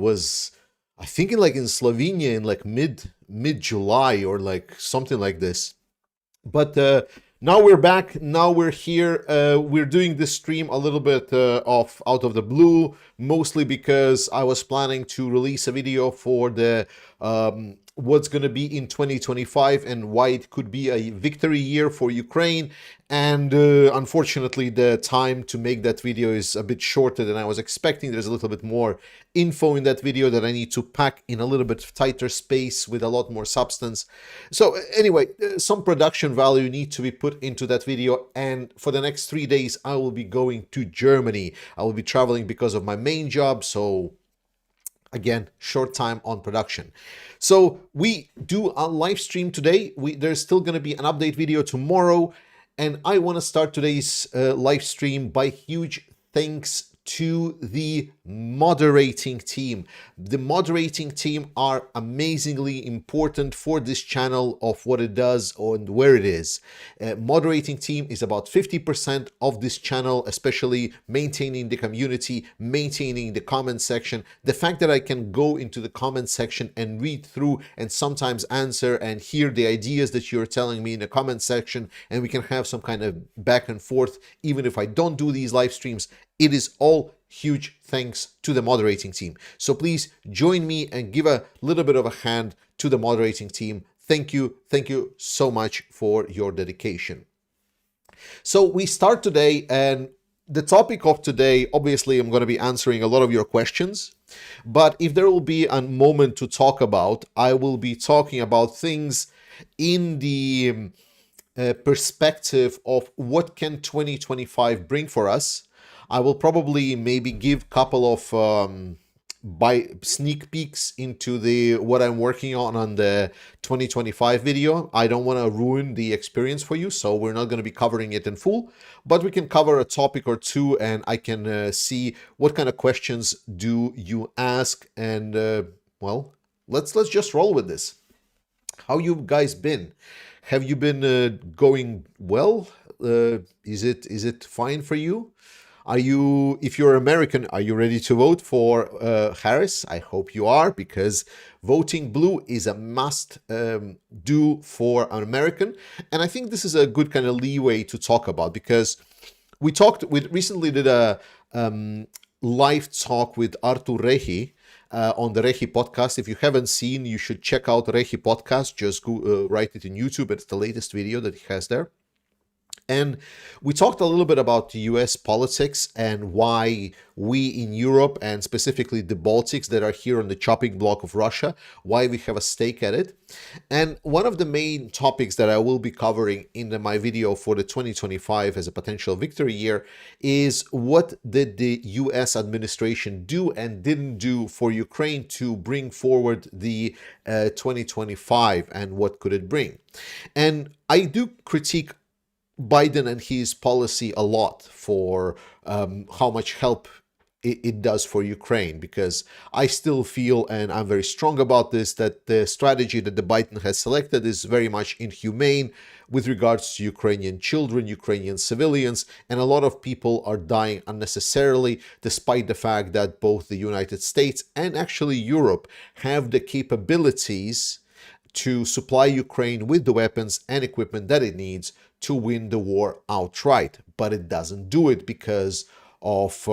was, I think, in Slovenia in like mid July or like something like this. But now we're back. Now we're here. We're doing this stream a little bit off out of the blue, mostly because I was planning to release a video for the what's going to be in 2025 and why it could be a victory year for Ukraine. And unfortunately, the time to make that video is a bit shorter than I was expecting. There's a little bit more info in that video that I need to pack in a little bit tighter space with a lot more substance. So anyway, some production value needs to be put into that video. And for the next 3 days, I will be going to Germany. I will be traveling because of my main job. So again, short time on production. So we do a live stream today. There's still going to be an update video tomorrow. And I want to start today's live stream by huge thanks to the moderating team. The moderating team are amazingly important for this channel of what it does and where it is. Moderating team is about 50% of this channel, especially maintaining the community, maintaining the comment section. The fact that I can go into the comment section and read through and sometimes answer and hear the ideas that you're telling me in the comment section, and we can have some kind of back and forth, even if I don't do these live streams. It is all huge thanks to the moderating team. So please join me and give a little bit of a hand to the moderating team. Thank you. Thank you so much for your dedication. So we start today, and the topic of today, obviously, I'm going to be answering a lot of your questions. But if there will be a moment to talk about, I will be talking about things in the perspective of what can 2025 bring for us. I will probably maybe give a couple of sneak peeks into what I'm working on the 2025 video. I don't want to ruin the experience for you, so we're not going to be covering it in full, but we can cover a topic or two, and I can see what kind of questions do you ask, and well, let's just roll with this. How you guys been? Have you been going well? Is it fine for you? If you're American, are you ready to vote for Harris? I hope you are, because voting blue is a must do for an American. And I think this is a good kind of leeway to talk about, because we recently did a live talk with Artur Rehi on the Rehi podcast. If you haven't seen, you should check out Rehi podcast. Just go, write it in YouTube. It's the latest video that he has there. And we talked a little bit about US politics and why we in Europe, and specifically the Baltics that are here on the chopping block of Russia, why we have a stake at it. And one of the main topics that I will be covering in my video for the 2025 as a potential victory year is what did the US administration do and didn't do for Ukraine to bring forward the 2025, and what could it bring. And I do critique Biden and his policy a lot for how much help it does for Ukraine, because I still feel, and I'm very strong about this, that the strategy that the Biden has selected is very much inhumane with regards to Ukrainian children, Ukrainian civilians, and a lot of people are dying unnecessarily, despite the fact that both the United States and actually Europe have the capabilities to supply Ukraine with the weapons and equipment that it needs to win the war outright. But it doesn't do it because of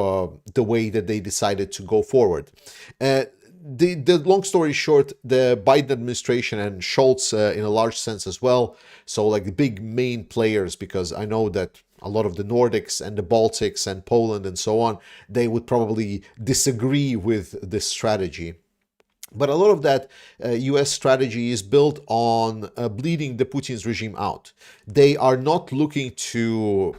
the way that they decided to go forward. The long story short, the Biden administration and Scholz in a large sense as well, so like the big main players, because I know that a lot of the Nordics and the Baltics and Poland and so on, they would probably disagree with this strategy. But a lot of that US strategy is built on bleeding the Putin's regime out. They are not looking to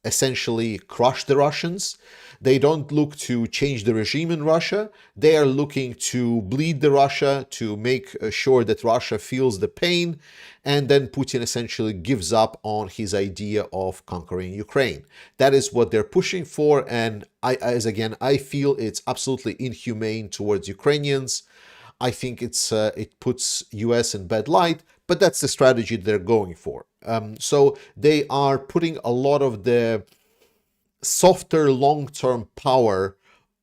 essentially crush the Russians. They don't look to change the regime in Russia. They are looking to bleed the Russia, to make sure that Russia feels the pain, and then Putin essentially gives up on his idea of conquering Ukraine. That is what they're pushing for, and I feel it's absolutely inhumane towards Ukrainians. I think it puts US in bad light, but that's the strategy they're going for. So they are putting a lot of the softer long-term power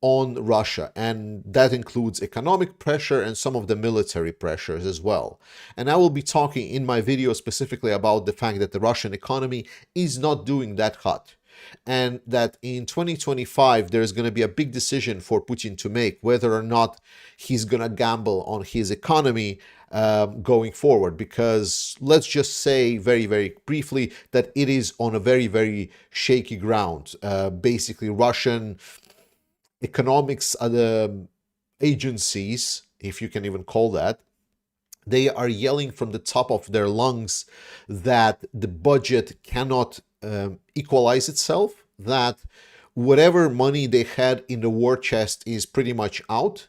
on Russia, and that includes economic pressure and some of the military pressures as well. And I will be talking in my video specifically about the fact that the Russian economy is not doing that hot, and that in 2025 there's going to be a big decision for Putin to make whether or not he's going to gamble on his economy going forward, because let's just say very, very briefly that it is on a very, very shaky ground. Basically, Russian economics agencies, if you can even call that, they are yelling from the top of their lungs that the budget cannot equalize itself, that whatever money they had in the war chest is pretty much out,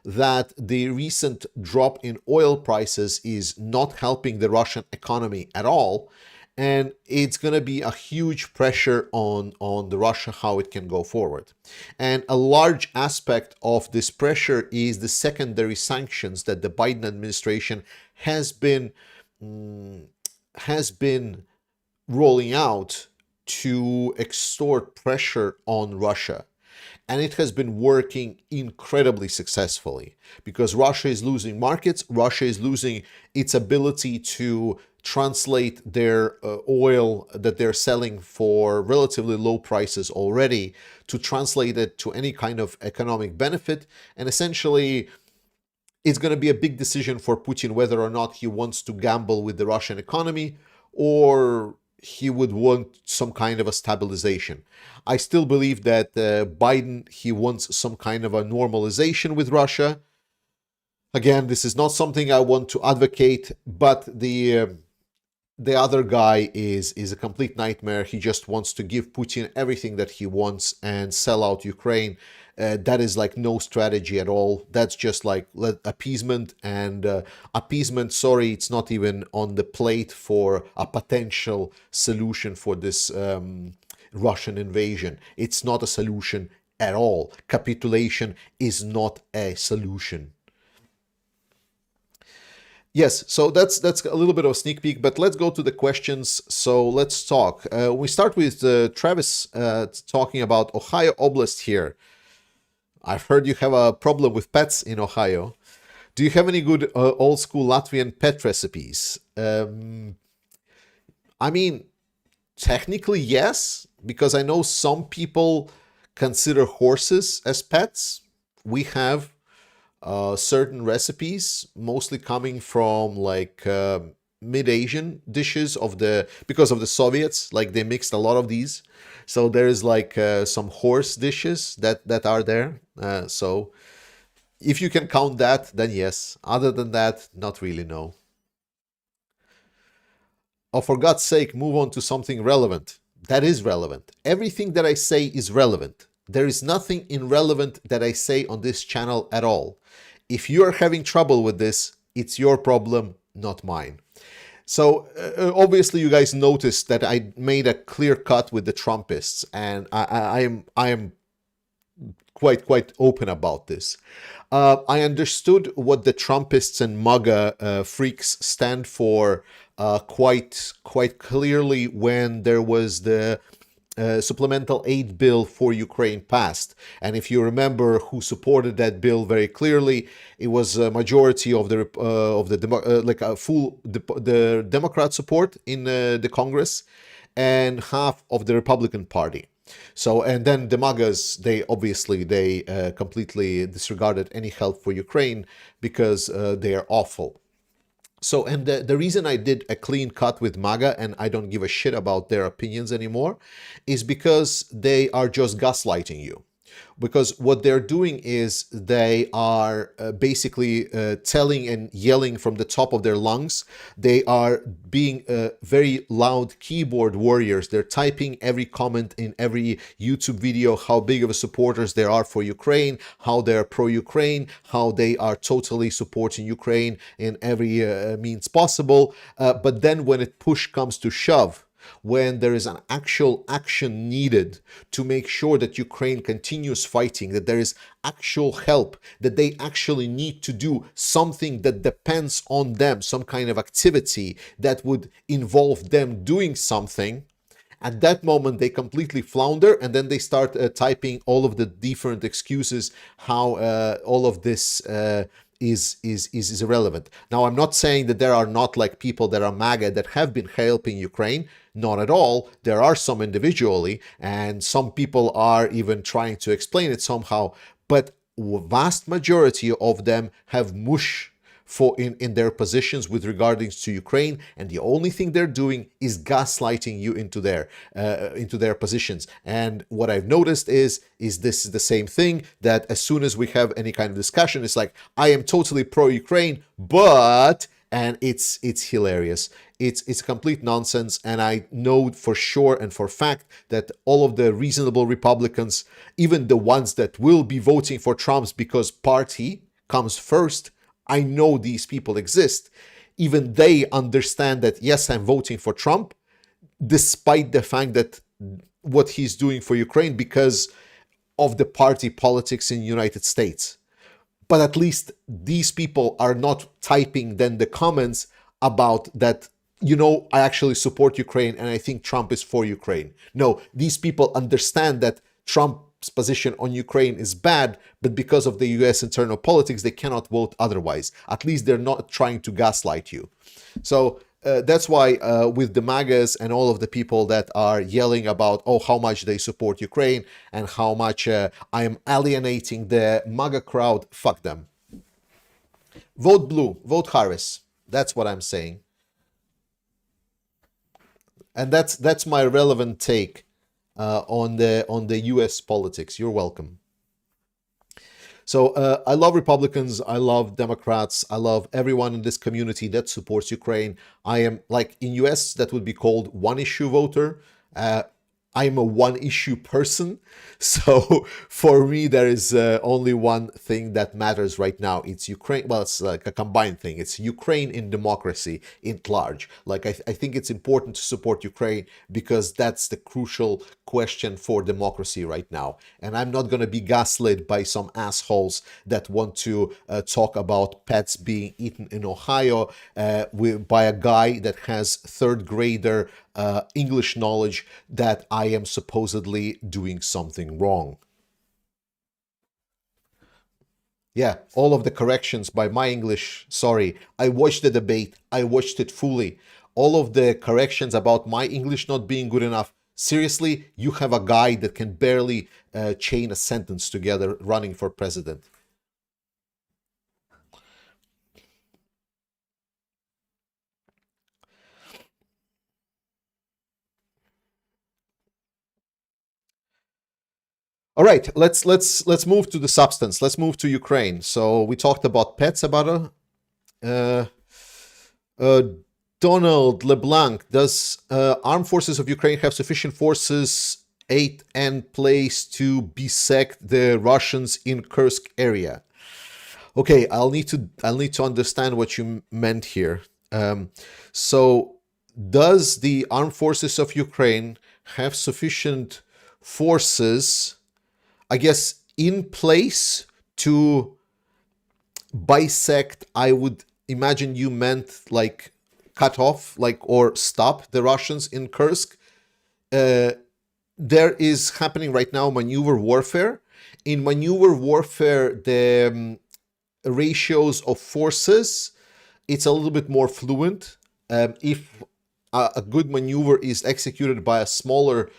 that the recent drop in oil prices is not helping the Russian economy at all, and it's going to be a huge pressure on the Russia how it can go forward. And a large aspect of this pressure is the secondary sanctions that the Biden administration has been rolling out to extort pressure on Russia. And it has been working incredibly successfully, because Russia is losing markets, Russia is losing its ability to translate their oil that they're selling for relatively low prices already, to translate it to any kind of economic benefit. And essentially, it's going to be a big decision for Putin whether or not he wants to gamble with the Russian economy, or he would want some kind of a stabilization. I still believe that Biden, he wants some kind of a normalization with Russia. Again, this is not something I want to advocate, but the other guy is a complete nightmare. He just wants to give Putin everything that he wants and sell out Ukraine. That is like no strategy at all. That's just like appeasement, and appeasement, sorry, it's not even on the plate for a potential solution for this Russian invasion. It's not a solution at all. Capitulation is not a solution. Yes, so that's a little bit of a sneak peek, but let's go to the questions. So let's talk. We start with Travis talking about Ohio Oblast here. I've heard you have a problem with pets in Ohio. Do you have any good old school Latvian pet recipes? I mean, technically yes, because I know some people consider horses as pets. We have certain recipes, mostly coming from like mid-Asian dishes because of the Soviets, like they mixed a lot of these. So there is like some horse dishes that are there. So if you can count that, then yes. Other than that, not really, no. Oh, for God's sake, move on to something relevant. That is relevant. Everything that I say is relevant. There is nothing irrelevant that I say on this channel at all. If you are having trouble with this, it's your problem, not mine. So obviously you guys noticed that I made a clear cut with the Trumpists, and I am quite open about this. I understood what the Trumpists and MAGA freaks stand for quite clearly when there was the supplemental aid bill for Ukraine passed. And if you remember who supported that bill very clearly, it was a majority of the Democrat support in the Congress, and half of the Republican Party. So, and then the MAGAs, they completely disregarded any help for Ukraine because they are awful. So, and the reason I did a clean cut with MAGA and I don't give a shit about their opinions anymore is because they are just gaslighting you. Because what they're doing is they are basically telling and yelling from the top of their lungs. They are being very loud keyboard warriors. They're typing every comment in every YouTube video how big of a supporters they are for Ukraine, how they're pro-Ukraine, how they are totally supporting Ukraine in every means possible. But then when push comes to shove, when there is an actual action needed to make sure that Ukraine continues fighting, that there is actual help, that they actually need to do something that depends on them, some kind of activity that would involve them doing something, At that moment, they completely flounder, and then they start typing all of the different excuses how all of this is irrelevant. Now, I'm not saying that there are not like people that are MAGA that have been helping Ukraine. Not at all. There are some individually, and some people are even trying to explain it somehow. But vast majority of them have mush in their positions with regards to Ukraine, and the only thing they're doing is gaslighting you into their positions. And what I've noticed is this is the same thing, that as soon as we have any kind of discussion, it's like, I am totally pro-Ukraine, but, and it's hilarious. It's complete nonsense, and I know for sure and for fact that all of the reasonable Republicans, even the ones that will be voting for Trump's because party comes first, I know these people exist. Even they understand that, yes, I'm voting for Trump, despite the fact that what he's doing for Ukraine because of the party politics in the United States. But at least these people are not typing then the comments about that, I actually support Ukraine and I think Trump is for Ukraine. No, these people understand that Trump's position on Ukraine is bad, but because of the US internal politics, they cannot vote otherwise. At least they're not trying to gaslight you. So that's why with the MAGAs and all of the people that are yelling about, how much they support Ukraine and how much I am alienating the MAGA crowd, fuck them. Vote blue, vote Harris. That's what I'm saying. And that's my relevant take on the U.S. politics. You're welcome. So I love Republicans, I love Democrats, I love everyone in this community that supports Ukraine. I am, like in US, that would be called one-issue voter. I'm a one-issue person. So for me, there is only one thing that matters right now. It's Ukraine. Well, it's like a combined thing. It's Ukraine in democracy at large. Like I think it's important to support Ukraine because that's the crucial question for democracy right now. And I'm not going to be gaslit by some assholes that want to talk about pets being eaten in Ohio by a guy that has third grader English knowledge that I am supposedly doing something wrong. Yeah, all of the corrections by my English, sorry, I watched the debate, I watched it fully. All of the corrections about my English not being good enough, seriously, you have a guy that can barely chain a sentence together running for president. All right, let's move to the substance. Let's move to Ukraine. So we talked about pets, about Donald LeBlanc. Does armed forces of Ukraine have sufficient forces, aid, and place to bisect the Russians in Kursk area? Okay, I'll need to understand what you meant here. So, does the armed forces of Ukraine have sufficient forces, I guess, in place to bisect? I would imagine you meant like cut off, like, or stop the Russians in Kursk. There is happening right now maneuver warfare. In maneuver warfare, the ratios of forces, it's a little bit more fluent. If a good maneuver is executed by a smaller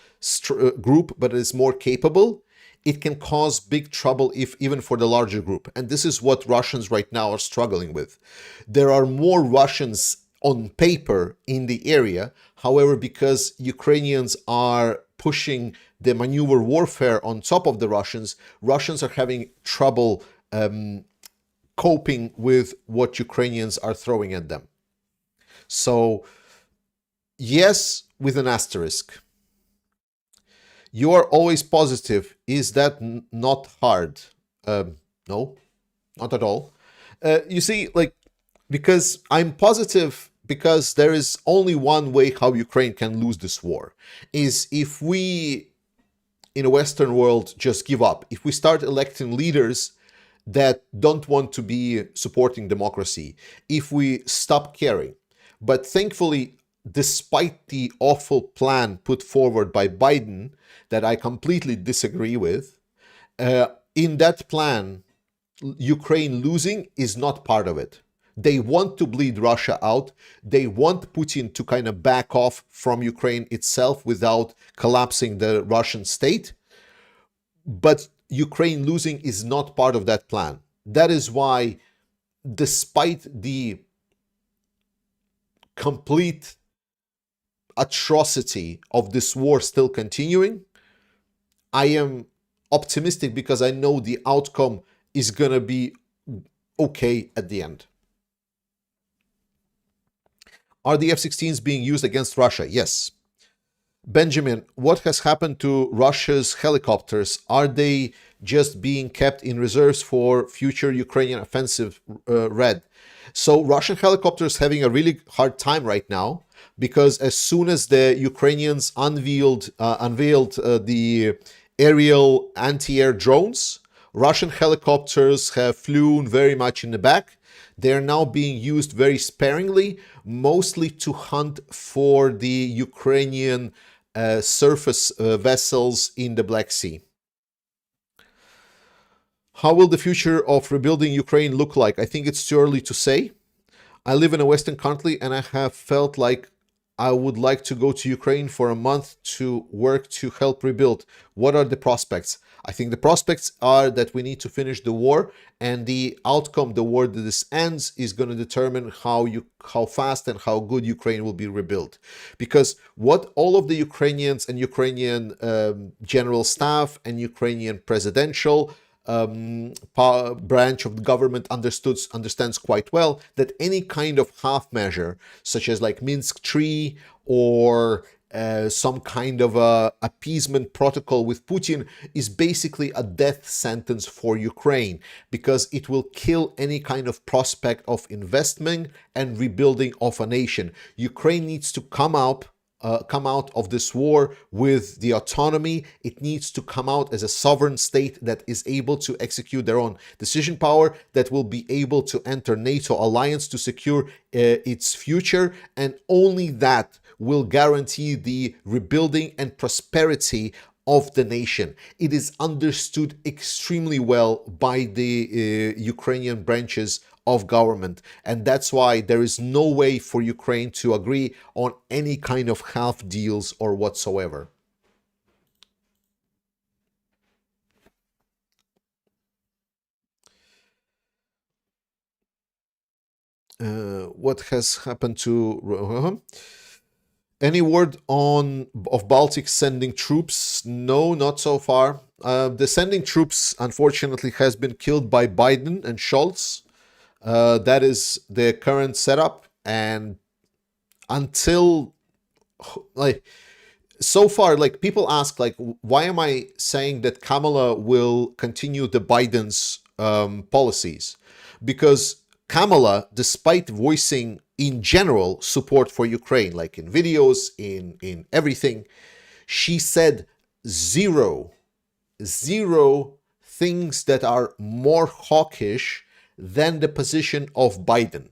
group, but is more capable, it can cause big trouble even for the larger group. And this is what Russians right now are struggling with. There are more Russians on paper in the area. However, because Ukrainians are pushing the maneuver warfare on top of the Russians are having trouble coping with what Ukrainians are throwing at them. So, yes, with an asterisk. You are always positive. Is that not hard? No, not at all. You see, like, because I'm positive because there is only one way how Ukraine can lose this war, is if we, in a Western world, just give up. If we start electing leaders that don't want to be supporting democracy, if we stop caring. But thankfully, despite the awful plan put forward by Biden that I completely disagree with, in that plan, Ukraine losing is not part of it. They want to bleed Russia out. They want Putin to kind of back off from Ukraine itself without collapsing the Russian state. But Ukraine losing is not part of that plan. That is why, despite the complete atrocity of this war still continuing, I am optimistic because I know the outcome is going to be okay at the end. Are the F-16s being used against Russia? Yes. Benjamin, what has happened to Russia's helicopters? Are they just being kept in reserves for future Ukrainian offensive? Red. So Russian helicopters having a really hard time right now because as soon as the Ukrainians unveiled the aerial anti-air drones, Russian helicopters have flown very much in the back. They are now being used very sparingly, mostly to hunt for the Ukrainian surface vessels in the Black Sea. How will the future of rebuilding Ukraine look like? I think it's too early to say. I live in a Western country and I have felt like I would like to go to Ukraine for a month to work to help rebuild. What are the prospects? I think the prospects are that we need to finish the war, and the outcome, the war that this ends, is going to determine how fast and how good Ukraine will be rebuilt. Because what all of the Ukrainians and Ukrainian general staff and Ukrainian presidential branch of the government understands quite well, that any kind of half measure, such as like Minsk III or some kind of a appeasement protocol with Putin, is basically a death sentence for Ukraine, because it will kill any kind of prospect of investment and rebuilding of a nation. Ukraine needs to come out of this war with the autonomy. It needs to come out as a sovereign state that is able to execute their own decision power, that will be able to enter NATO alliance to secure its future, and only that will guarantee the rebuilding and prosperity of the nation. It is understood extremely well by the Ukrainian branches of government, and that's why there is no way for Ukraine to agree on any kind of half deals or whatsoever. What has happened to any word of Baltic sending troops? No, not so far. The sending troops, unfortunately, has been killed by Biden and Scholz. That is the current setup, and until like so far, like people ask, like, why am I saying that Kamala will continue the Biden's policies? Because Kamala, despite voicing in general support for Ukraine, like in videos, in everything, she said zero things that are more hawkish than the position of Biden.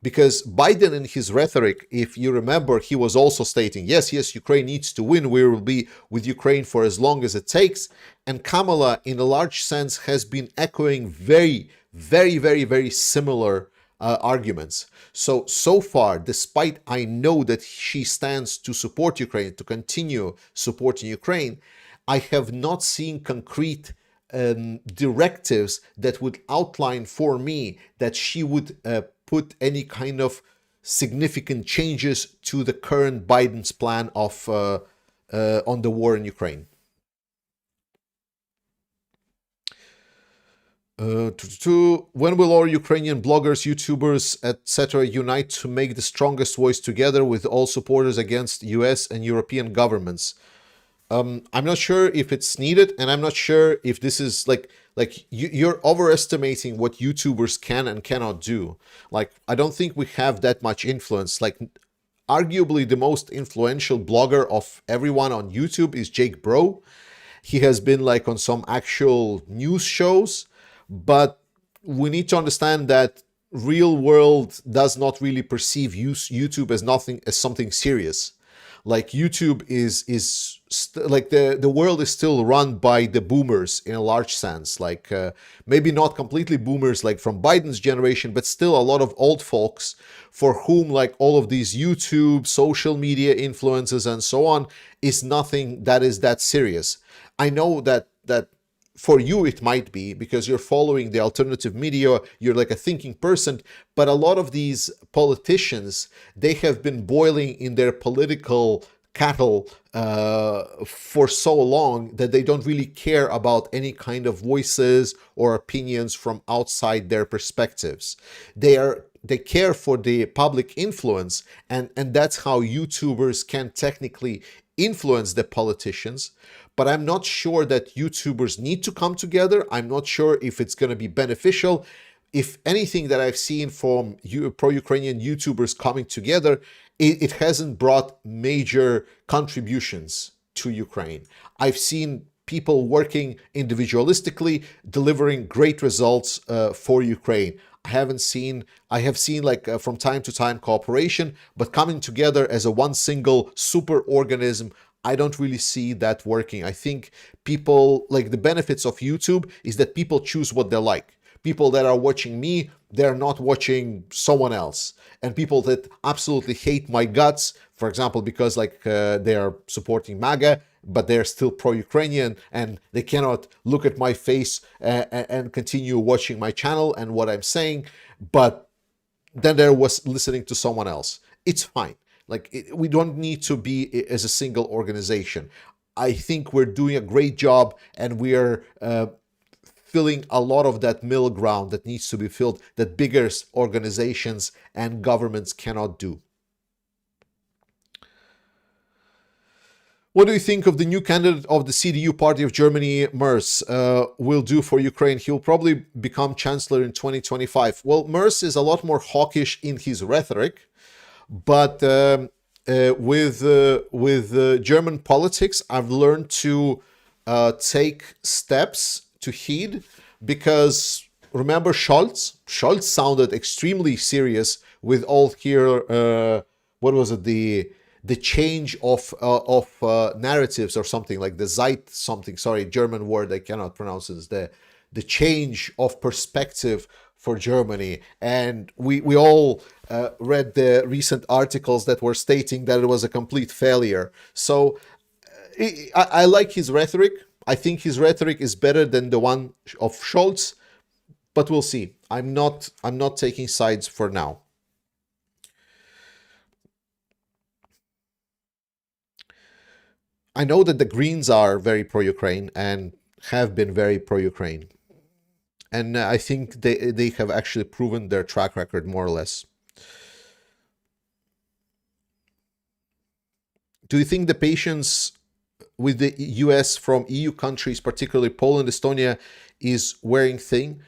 Because Biden, in his rhetoric, if you remember, he was also stating, yes, Ukraine needs to win. We will be with Ukraine for as long as it takes. And Kamala, in a large sense, has been echoing very, very similar arguments. So far, despite I know that she stands to support Ukraine, to continue supporting Ukraine, I have not seen concrete directives that would outline for me that she would put any kind of significant changes to the current Biden's plan of on the war in Ukraine. When will all Ukrainian bloggers, YouTubers, etc. unite to make the strongest voice together with all supporters against US and European governments? I'm not sure if it's needed, and I'm not sure if this is like you're overestimating what YouTubers can and cannot do. Like, I don't think we have that much influence. Like, arguably the most influential blogger of everyone on YouTube is Jake Bro. He has been like on some actual news shows, but we need to understand that real world does not really perceive YouTube as nothing, as something serious. Like YouTube like the world is still run by the boomers in a large sense. Like maybe not completely boomers like from Biden's generation, but still a lot of old folks for whom like all of these YouTube, social media influences and so on is nothing that is that serious. I know that for you it might be because you're following the alternative media, you're like a thinking person, but a lot of these politicians, they have been boiling in their political cattle for so long that they don't really care about any kind of voices or opinions from outside their perspectives. They care for the public influence, and that's how YouTubers can technically influence the politicians. But I'm not sure that YouTubers need to come together. I'm not sure if it's going to be beneficial. If anything that I've seen from pro-Ukrainian YouTubers coming together, it hasn't brought major contributions to Ukraine. I've seen people working individualistically, delivering great results for Ukraine. I have seen like from time to time cooperation, but coming together as a one single super organism, I don't really see that working. I think people, like the benefits of YouTube is that people choose what they like. People that are watching me, they're not watching someone else. And people that absolutely hate my guts, for example, because like they are supporting MAGA, but they're still pro-Ukrainian and they cannot look at my face and continue watching my channel and what I'm saying, but then there was listening to someone else. It's fine. Like we don't need to be as a single organization. I think we're doing a great job and we're filling a lot of that middle ground that needs to be filled that bigger organizations and governments cannot do. What do you think of the new candidate of the CDU party of Germany, Merz, will do for Ukraine? He'll probably become chancellor in 2025. Well, Merz is a lot more hawkish in his rhetoric, but with German politics, I've learned to take steps to heed, because remember Scholz? Scholz sounded extremely serious with all here. What was it? The change of narratives or something like the Zeit something. Sorry, German word I cannot pronounce it. The change of perspective for Germany, and we all read the recent articles that were stating that it was a complete failure. So I like his rhetoric. I think his rhetoric is better than the one of Scholz, but we'll see. I'm not taking sides for now. I know that the Greens are very pro-Ukraine and have been very pro-Ukraine. And I think they have actually proven their track record more or less. Do you think the patience with the US from EU countries, particularly Poland, Estonia, is wearing thin?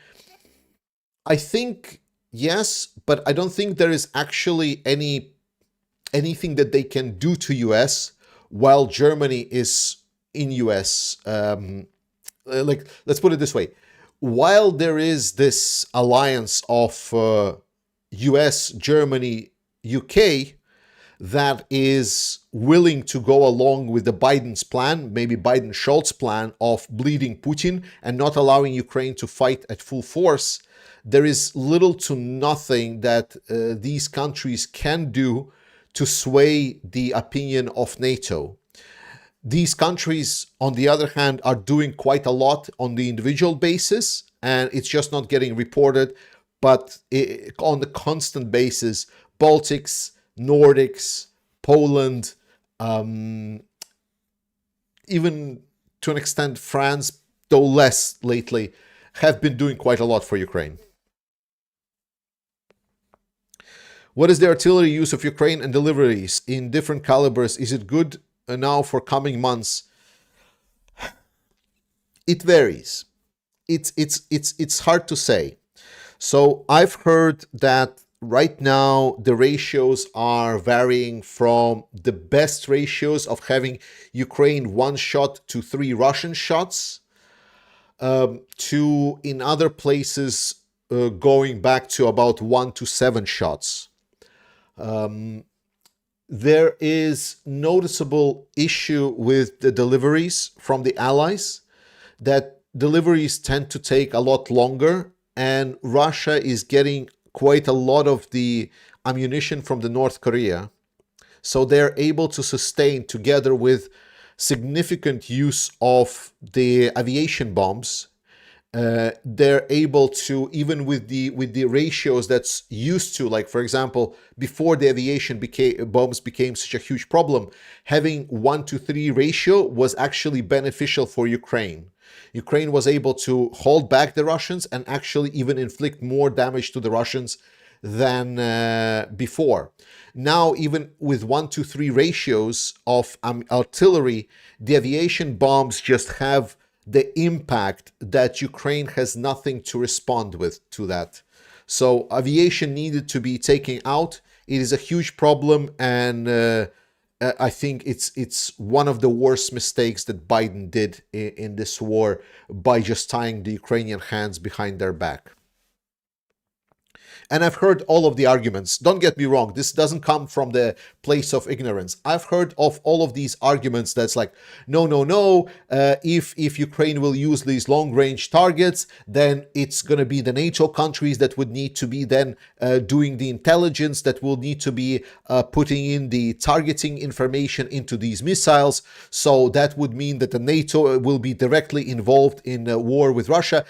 I think yes, but I don't think there is actually anything that they can do to US while Germany is in US. Like, let's put it this way. While there is this alliance of US, Germany, UK, that is willing to go along with the Biden's plan, maybe Biden-Scholz plan of bleeding Putin and not allowing Ukraine to fight at full force, there is little to nothing that these countries can do to sway the opinion of NATO. These countries, on the other hand, are doing quite a lot on the individual basis, and it's just not getting reported, but on the constant basis, Baltics, Nordics, Poland, even to an extent France, though less lately, have been doing quite a lot for Ukraine. What is the artillery use of Ukraine and deliveries in different calibers? Is it good now for coming months? It varies. It's hard to say. So I've heard that right now the ratios are varying from the best ratios of having Ukraine one shot to 3 Russian shots, to in other places going back to about 1 to 7 shots. There is noticeable issue with the deliveries from the Allies, that deliveries tend to take a lot longer, and Russia is getting quite a lot of the ammunition from the North Korea. So they're able to sustain, together with significant use of the aviation bombs, they're able to, even with the ratios that's used to, like for example, before the aviation bombs became such a huge problem, having 1 to 3 ratio was actually beneficial for Ukraine. Ukraine was able to hold back the Russians and actually even inflict more damage to the Russians than before. Now, even with 1 to 3 ratios of artillery, the aviation bombs just have the impact that Ukraine has nothing to respond with to that. So aviation needed to be taken out. It is a huge problem, and I think it's one of the worst mistakes that Biden did in this war, by just tying the Ukrainian hands behind their back. And I've heard all of the arguments. Don't get me wrong, this doesn't come from the place of ignorance. I've heard of all of these arguments that's like, no, no, no, if Ukraine will use these long-range targets, then it's going to be the NATO countries that would need to be then doing the intelligence, that will need to be putting in the targeting information into these missiles. So that would mean that the NATO will be directly involved in a war with Russia.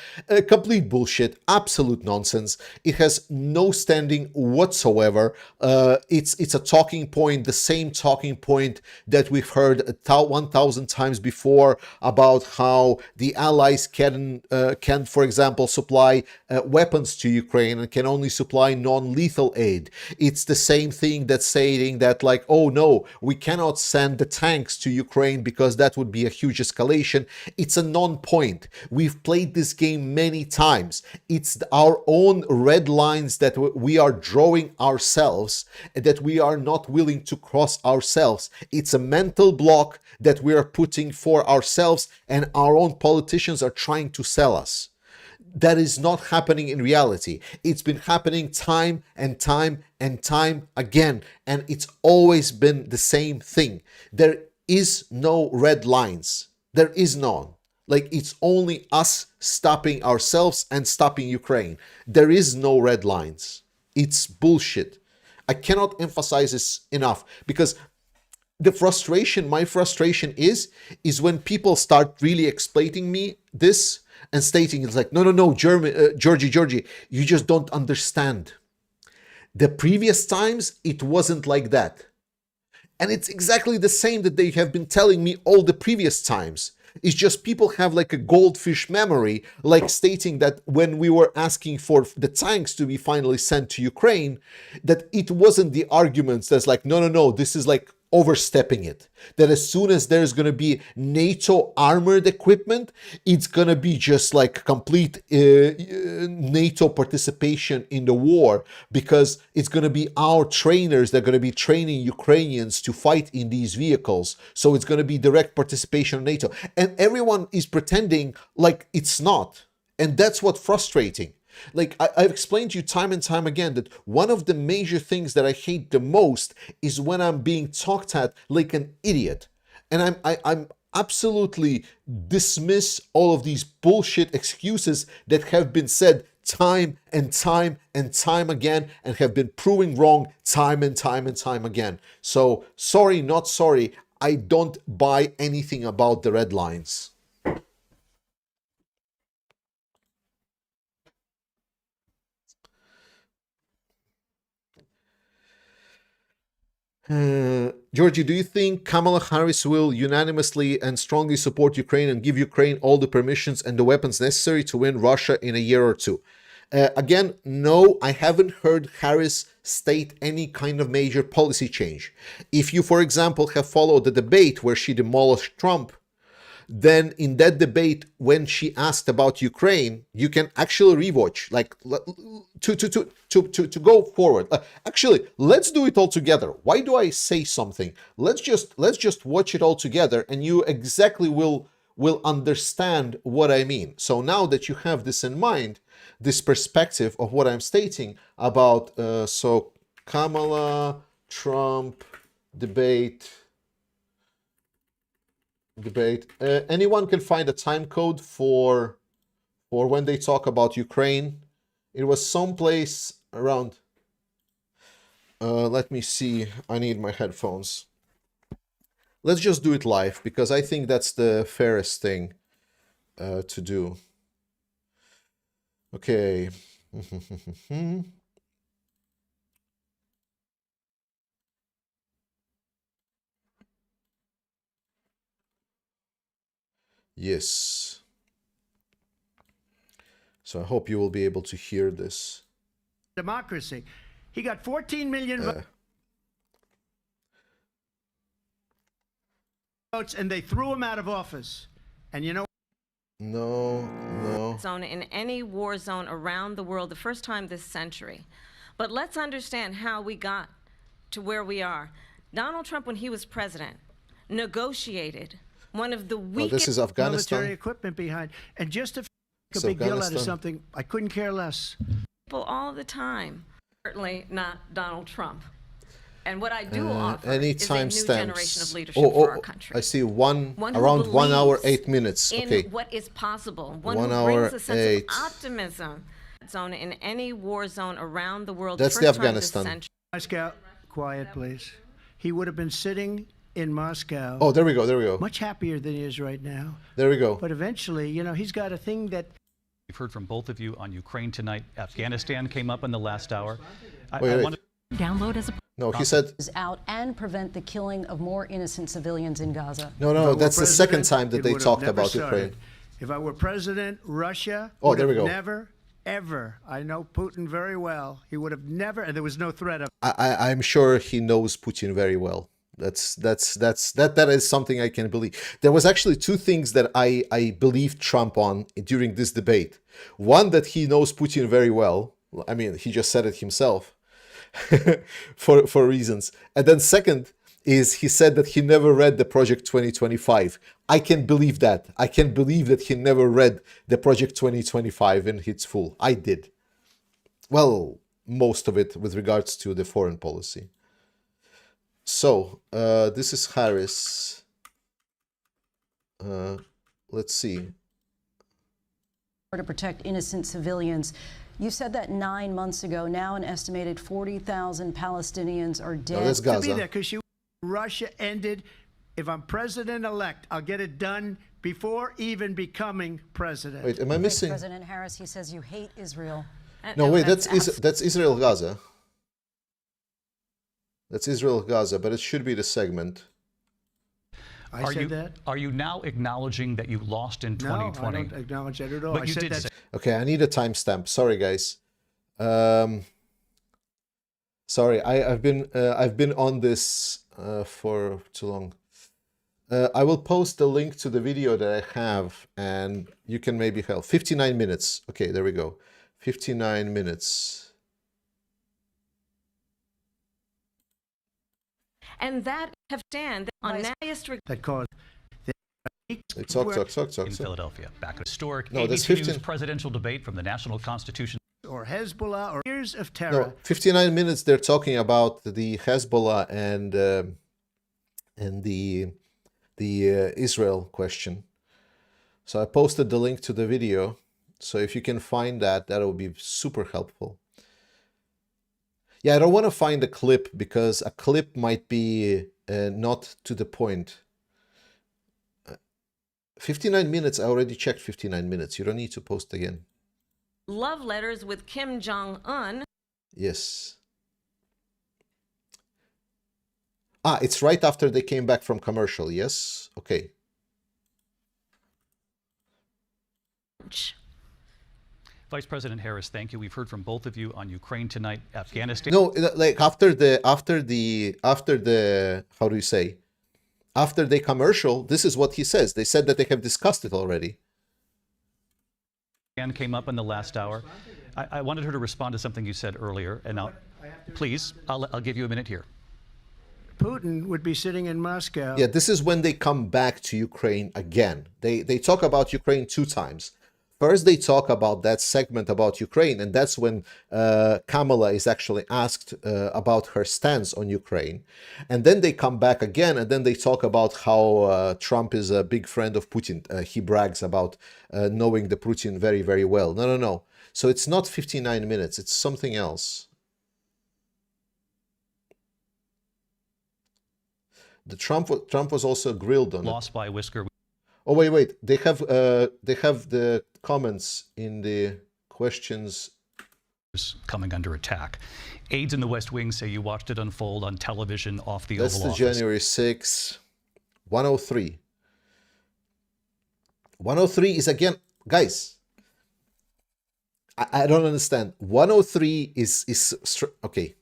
Complete bullshit, absolute nonsense. It has no standing whatsoever. It's a talking point, the same talking point that we've heard 1,000 times before, about how the Allies can, for example, supply weapons to Ukraine and can only supply non-lethal aid. It's the same thing that's saying that, like, oh no, we cannot send the tanks to Ukraine because that would be a huge escalation. It's a non-point. We've played this game many times. It's our own red lines that we are drawing ourselves, that we are not willing to cross ourselves. It's a mental block that we are putting for ourselves, and our own politicians are trying to sell us. That is not happening in reality. It's been happening time and time and time again, and it's always been the same thing. There is no red lines. There is none. Like, it's only us stopping ourselves and stopping Ukraine. There is no red lines. It's bullshit. I cannot emphasize this enough, because my frustration is when people start really explaining me this and stating it's like, no, Georgie, you just don't understand. The previous times, it wasn't like that. And it's exactly the same that they have been telling me all the previous times. It's just people have like a goldfish memory, like stating that when we were asking for the tanks to be finally sent to Ukraine, that it wasn't the arguments that's like, no, this is like overstepping it. That as soon as there's going to be NATO armored equipment, it's going to be just like complete NATO participation in the war, because it's going to be our trainers that are going to be training Ukrainians to fight in these vehicles. So it's going to be direct participation in NATO. And everyone is pretending like it's not. And that's what's frustrating. Like, I've explained to you time and time again that one of the major things that I hate the most is when I'm being talked at like an idiot. And I'm absolutely dismiss all of these bullshit excuses that have been said time and time and time again, and have been proving wrong time and time and time again. So, sorry, not sorry, I don't buy anything about the red lines. Georgie, do you think Kamala Harris will unanimously and strongly support Ukraine and give Ukraine all the permissions and the weapons necessary to win Russia in a year or two? Again, no, I haven't heard Harris state any kind of major policy change. If you, for example, have followed the debate where she demolished Trump, then in that debate, when she asked about Ukraine, you can actually rewatch, like, to go forward. Actually, let's do it all together. Why do I say something? Let's just watch it all together, and you exactly will understand what I mean. So now that you have this in mind, this perspective of what I'm stating about so Kamala, Trump, debate. Anyone can find a time code for when they talk about Ukraine. It was someplace around. Let me see. I need my headphones. Let's just do it live because I think that's the fairest thing to do. Okay. Yes. So I hope you will be able to hear this. Democracy. He got 14 million votes, and they threw him out of office. And you know, no. Zone in any war zone around the world, the first time this century. But let's understand how we got to where we are. Donald Trump, when he was president, negotiated one of the weakest this is Afghanistan. military equipment behind, and just to make a big deal out of something, I couldn't care less. people all the time. Certainly not Donald Trump. And what I do offer any is a new timestamps? generation of leadership for our country. I see around who 1 hour believes 8 minutes. in Okay. what is possible. One 1 who hour brings a sense 8. of optimism. Zone in any war zone around the world. That's the first time this Afghanistan. century. Moscow, quiet, please. He would have been sitting in Moscow. Oh, there we go. Much happier than he is right now. There we go. But eventually, you know, he's got a thing that. We've heard from both of you on Ukraine tonight. Afghanistan came up in the last hour. Wait. Download as a No, he said is out and prevent the killing of more innocent civilians in Gaza. no. That's the second time that it they would have talked never about started. Ukraine. If I were president, Russia Oh, would there we have go. never, ever. I know Putin very well. He would have never, and there was no threat of. I'm sure he knows Putin very well. That is something I can believe. There was actually two things that I believed Trump on during this debate. One, that he knows Putin very well. I mean, he just said it himself for reasons. And then second is he said that he never read the Project 2025. I can believe that. I can believe that he never read the Project 2025 in its full. I did. Well, most of it with regards to the foreign policy. So, this is Harris. Let's see. To protect innocent civilians. You said that 9 months ago. Now an estimated 40,000 Palestinians are dead. No, that's To be Gaza. there because Russia ended. If I'm president-elect, I'll get it done before even becoming president. Wait, am I missing? President Harris, he says you hate Israel. No, wait, that's Israel Gaza. That's Israel Gaza, but it should be the segment. I said that? Are you now acknowledging that you lost in 2020? No, I don't acknowledge that at all. But I you said did that. say. Okay, I need a timestamp. Sorry, guys. Sorry, I've been on this for too long. I will post the link to the video that I have, and you can maybe help. 59 minutes. Okay, there we go. 59 minutes. And that have stand on highest That caused. Talk. In Philadelphia, back at historic No, that's ABC News 15. presidential debate from the National Constitution. Or Hezbollah or years of terror. No, 59 minutes. They're talking about the Hezbollah and the Israel question. So I posted the link to the video. So if you can find that, that will be super helpful. Yeah, I don't want to find a clip because a clip might be not to the point. 59 minutes. I already checked 59 minutes. You don't need to post again. love letters with Kim Jong-un. Yes. Ah, it's right after they came back from commercial. Yes. Okay. Vice President Harris, thank you. We've heard from both of you on Ukraine tonight, Afghanistan. No, like after the how do you say? After the commercial, this is what he says. They said that they have discussed it already. Came up in the last hour. I wanted her to respond to something you said earlier, and I'll give you a minute here. Putin would be sitting in Moscow. Yeah, this is when they come back to Ukraine again. They talk about Ukraine 2 times. First, they talk about that segment about Ukraine, and that's when Kamala is actually asked about her stance on Ukraine. And then they come back again, and then they talk about how Trump is a big friend of Putin. He brags about knowing the Putin very, very well. No, no, no. So it's not 59 minutes. It's something else. The Trump was also grilled on Lost by a whisker. Oh, wait. They have the comments in the questions. Coming under attack. Aides in the West Wing say you watched it unfold on television off the That's Oval the Office. January 6, 103. 103 is again, guys, I don't understand. 103 is okay.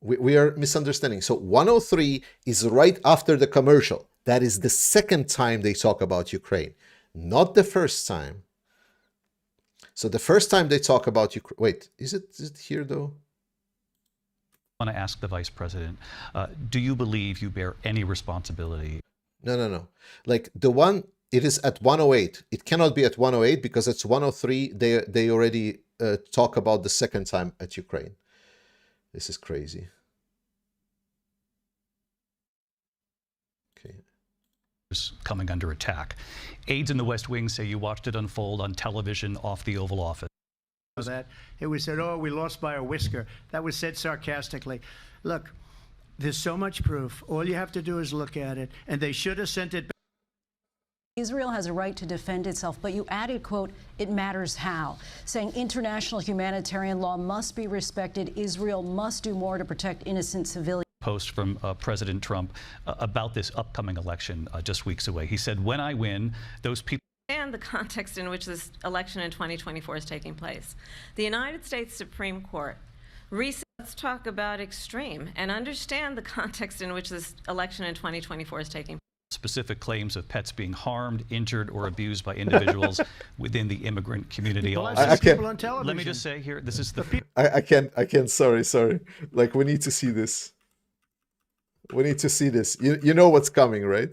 We are misunderstanding. So 103 is right after the commercial. That is the second time they talk about Ukraine, not the first time. So the first time they talk about Ukraine, wait, is it here though? I want to ask the Vice President, do you believe you bear any responsibility? No. Like the one, it is at 108. It cannot be at 108 because it's 103. They already talk about the second time at Ukraine. This is crazy. Okay. Coming under attack. Aides in the West Wing say you watched it unfold on television off the Oval Office. That it was said, oh, we lost by a whisker. That was said sarcastically. Look, there's so much proof. All you have to do is look at it, and they should have sent it back. Israel has a right to defend itself, but you added, quote, it matters how, saying international humanitarian law must be respected. Israel must do more to protect innocent civilians. Post from President Trump about this upcoming election just weeks away. He said, when I win, those people. And the context in which this election in 2024 is taking place. The United States Supreme Court recently, let's talk about extreme and understand the context in which this election in 2024 is taking place. Specific claims of pets being harmed, injured, or abused by individuals within the immigrant community. I can't. On television. Let me just say here, this is the I can't. Sorry. Like we need to see this. We need to see this. You know what's coming, right?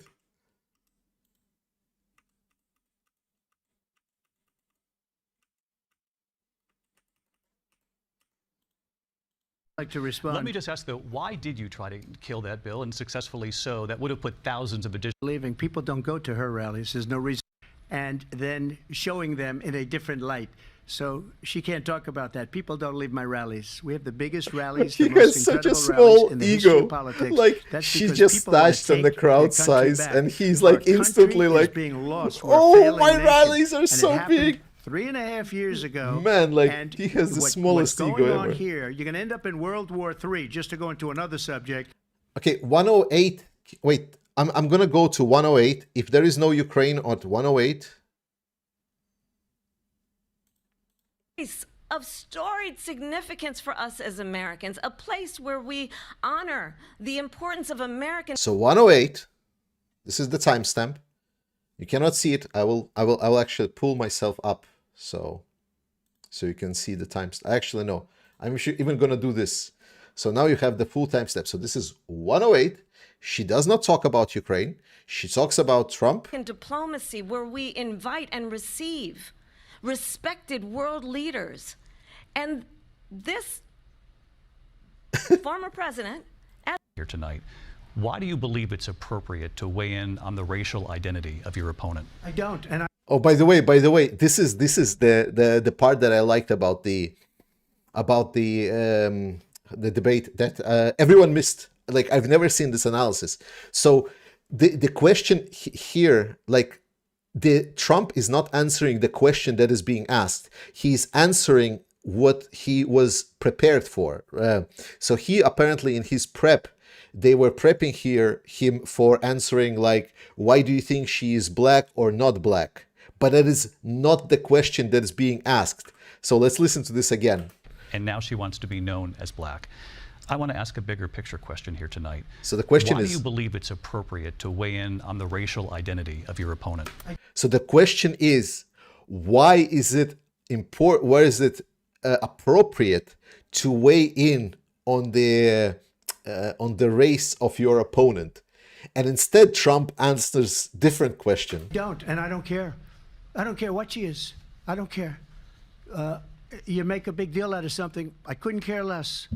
Like to respond. Let me just ask though, why did you try to kill that bill, and successfully so? That would have put thousands of additional. Leaving people don't go to her rallies. There's no reason, and then showing them in a different light. So she can't talk about that. People don't leave my rallies. We have the biggest rallies. He the most has such a incredible small rallies in the history ego. of politics. Like That's she because just people wanna touched on the take crowd their country size, back. and he's Our like instantly country is like, being lost. We're a oh, failing my nation. rallies are And so it happened big. 3.5 years ago. Man, like, and he has the smallest what's ego going on ever. here, you're going to end up in World War III, just to go into another subject. Okay, 108. Wait, I'm gonna go to 108. If there is no Ukraine at 108. Of storied significance for us as Americans, a place where we honor the importance of American. So 108. This is the timestamp. You cannot see it. I will actually pull myself up so you can see the timestamp. Actually, no. I'm even gonna do this. So now you have the full timestamp. So this is 108. She does not talk about Ukraine. She talks about Trump. In diplomacy, where we invite and receive respected world leaders. And this former president. Here tonight. Why do you believe it's appropriate to weigh in on the racial identity of your opponent? I don't. And Oh, by the way, this is the part that I liked about the debate that everyone missed. Like, I've never seen this analysis. So the question here, like, the Trump is not answering the question that is being asked. He's answering what he was prepared for. So he apparently in his prep, they were prepping him for answering like, why do you think she is black or not black? But that is not the question that is being asked. So let's listen to this again. And now she wants to be known as black. I want to ask a bigger picture question here tonight. So the question is, why do you believe it's appropriate to weigh in on the racial identity of your opponent? So the question is, why is it important? Why is it appropriate to weigh in on the race of your opponent? And instead, Trump answers different question. don't, and I don't care. I don't care what she is. I don't care. You make a big deal out of something. I couldn't care less.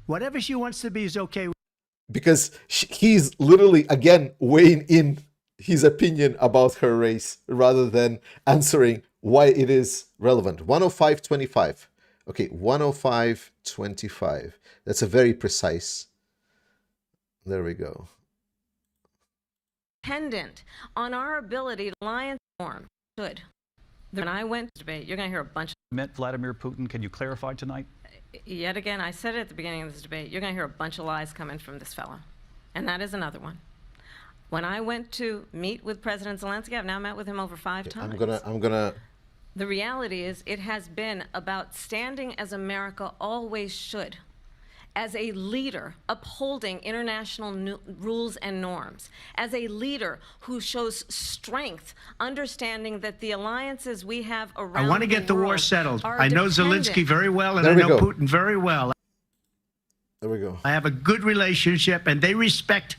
Whatever she wants to be is okay. Because he's literally, again, weighing in his opinion about her race rather than answering why it is relevant. 105.25. Okay, 105.25. That's a very precise. There we go. Dependent on our ability to alliance form. Good. When I went to debate, you're going to hear a bunch Met Vladimir Putin. Can you clarify tonight? Yet again, I said it at the beginning of this debate, you're going to hear a bunch of lies coming from this fellow. And that is another one. When I went to meet with President Zelensky, I've now met with him over 5 times. I'm gonna. The reality is, it has been about standing as America always should, as a leader upholding international rules and norms, as a leader who shows strength, understanding that the alliances we have around I want to get the war world settled. are I know dependent. Zelensky very well, and There I we know go. Putin very well. There we go. I have a good relationship, and they respect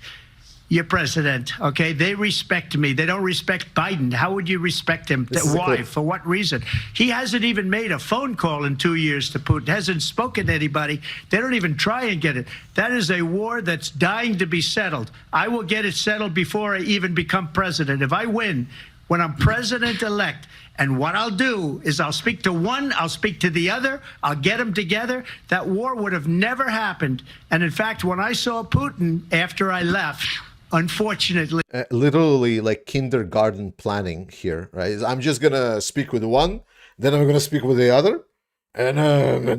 your president, okay? They respect me. They don't respect Biden. How would you respect him? This is a Why? clip. For what reason? He hasn't even made a phone call in 2 years to Putin, hasn't spoken to anybody. They don't even try and get it. That is a war that's dying to be settled. I will get it settled before I even become president. If I win, when I'm president-elect, and what I'll do is I'll speak to one, I'll speak to the other, I'll get them together. That war would have never happened. And in fact, when I saw Putin after I left, unfortunately, Literally like kindergarten planning here, right? I'm just gonna speak with one, then I'm gonna speak with the other, and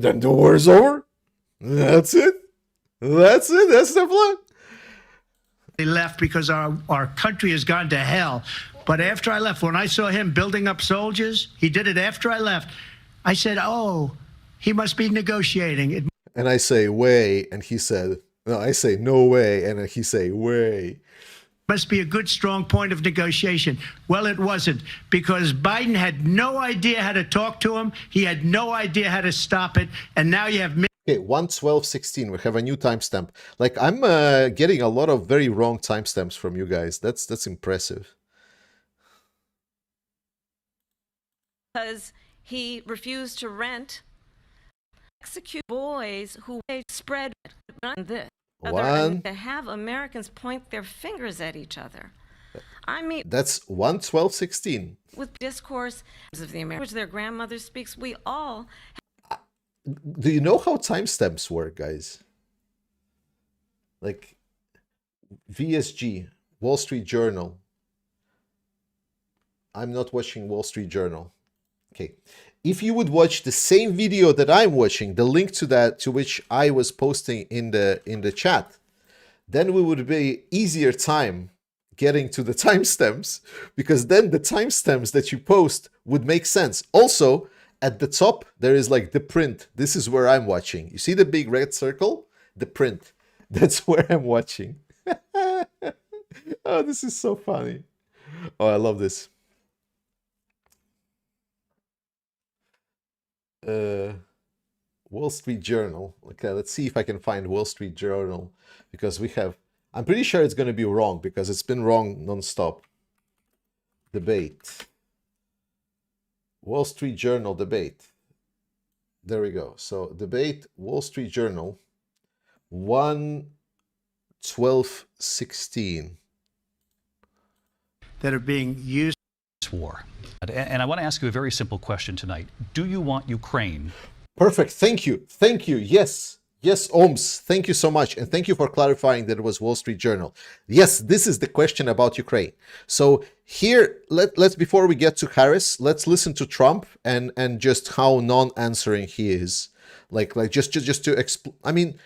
then the war is over. That's it. That's it. That's the plan. they left because our country has gone to hell. But after I left, when I saw him building up soldiers, he did it after I left. I said, oh, he must be negotiating. It And I say way, and he said, no, I say no way, and he say way. must be a good, strong point of negotiation. Well, it wasn't, because Biden had no idea how to talk to him. He had no idea how to stop it. And now you have Okay, 1:12:16. We have a new timestamp. Like I'm getting a lot of very wrong timestamps from you guys. That's impressive. Because he refused to execute boys who spread this. One. To have Americans point their fingers at each other. I mean, That's 1:12:16. with discourse of the American, which their grandmother speaks, we all. Do you know how timestamps work, guys? Like VSG, Wall Street Journal. I'm not watching Wall Street Journal. Okay. If you would watch the same video that I'm watching, the link to that, to which I was posting in the chat, then we would be easier time getting to the timestamps, because then the timestamps that you post would make sense. Also, at the top, there is like the print. This is where I'm watching. You see the big red circle? The print. That's where I'm watching. Oh, this is so funny. Oh, I love this. Wall Street Journal. Okay, let's see if I can find Wall Street Journal, because we have, I'm pretty sure it's going to be wrong, because it's been wrong non-stop. Debate. Wall Street Journal debate. There we go. So debate, Wall Street Journal, 1/12/16. that are being used. War. And I want to ask you a very simple question tonight. Do you want Ukraine? Perfect. Thank you. Thank you. Yes. Yes, Ohms. Thank you so much. And thank you for clarifying that it was Wall Street Journal. Yes, this is the question about Ukraine. So here, let's before we get to Harris, let's listen to Trump and just how non-answering he is. Like just to explain. I mean,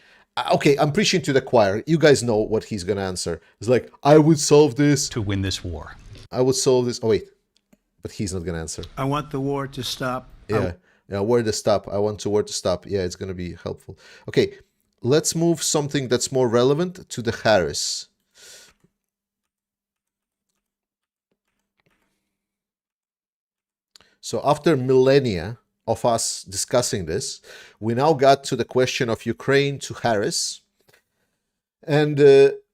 okay, I'm preaching to the choir. You guys know what he's gonna answer. It's like, I would solve this. To win this war. I would solve this. Oh wait, but he's not gonna answer. I want the war to stop. Yeah. Yeah, where to stop. I want to where to stop. Yeah, it's going to be helpful. Okay, let's move something that's more relevant to the Harris. So after millennia of us discussing this, we now got to the question of Ukraine to Harris. And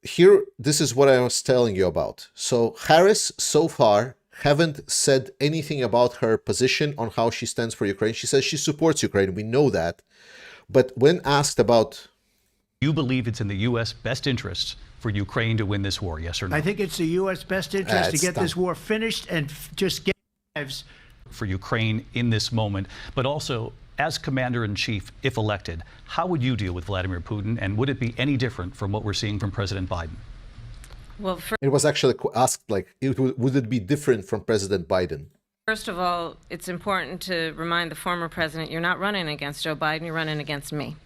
here, this is what I was telling you about. So Harris so far haven't said anything about her position on how she stands for Ukraine. She says she supports Ukraine. We know that. But when asked about... You believe it's in the U.S. best interests for Ukraine to win this war, yes or no? I think it's the U.S. best interest to get this war finished and just get lives. For Ukraine in this moment, but also as commander-in-chief, if elected, how would you deal with Vladimir Putin, and would it be any different from what we're seeing from President Biden? Well, It was actually asked, like, would it be different from President Biden? first of all, it's important to remind the former president you're not running against Joe Biden, you're running against me.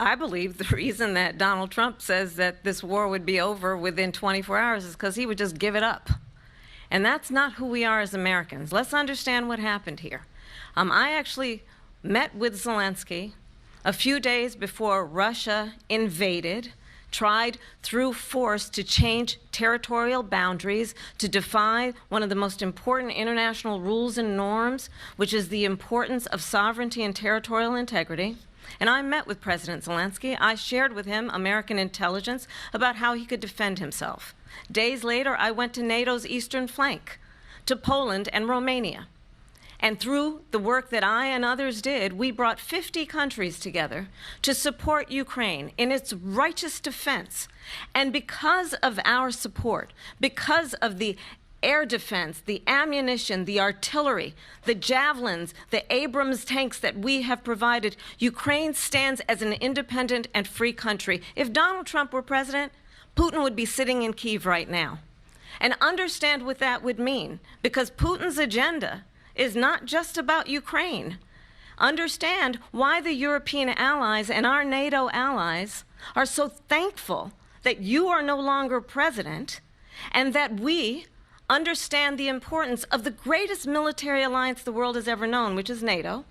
I believe the reason that Donald Trump says that this war would be over within 24 hours is because he would just give it up. And that's not who we are as Americans. Let's understand what happened here. I actually met with Zelensky a few days before Russia invaded, tried through force to change territorial boundaries, to defy one of the most important international rules and norms, which is the importance of sovereignty and territorial integrity. And I met with President Zelensky. I shared with him American intelligence about how he could defend himself. Days later, I went to NATO's eastern flank, to Poland and Romania. And through the work that I and others did, we brought 50 countries together to support Ukraine in its righteous defense. And because of our support, because of the air defense, the ammunition, the artillery, the javelins, the Abrams tanks that we have provided, Ukraine stands as an independent and free country. If Donald Trump were president, Putin would be sitting in Kyiv right now. And understand what that would mean, because Putin's agenda is not just about Ukraine. Understand why the European allies and our NATO allies are so thankful that you are no longer president, and that we understand the importance of the greatest military alliance the world has ever known, which is NATO.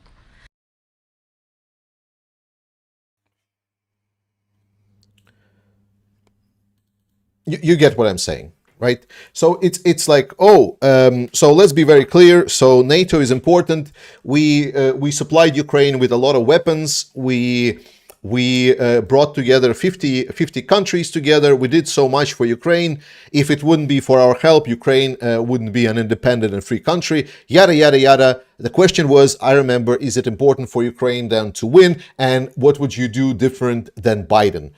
You get what I'm saying, right? So it's like, so let's be very clear. So NATO is important. We supplied Ukraine with a lot of weapons. We brought together 50 countries together. We did so much for Ukraine. If it wouldn't be for our help, Ukraine wouldn't be an independent and free country. Yada, yada, yada. The question was, I remember, is it important for Ukraine then to win? And what would you do different than Biden?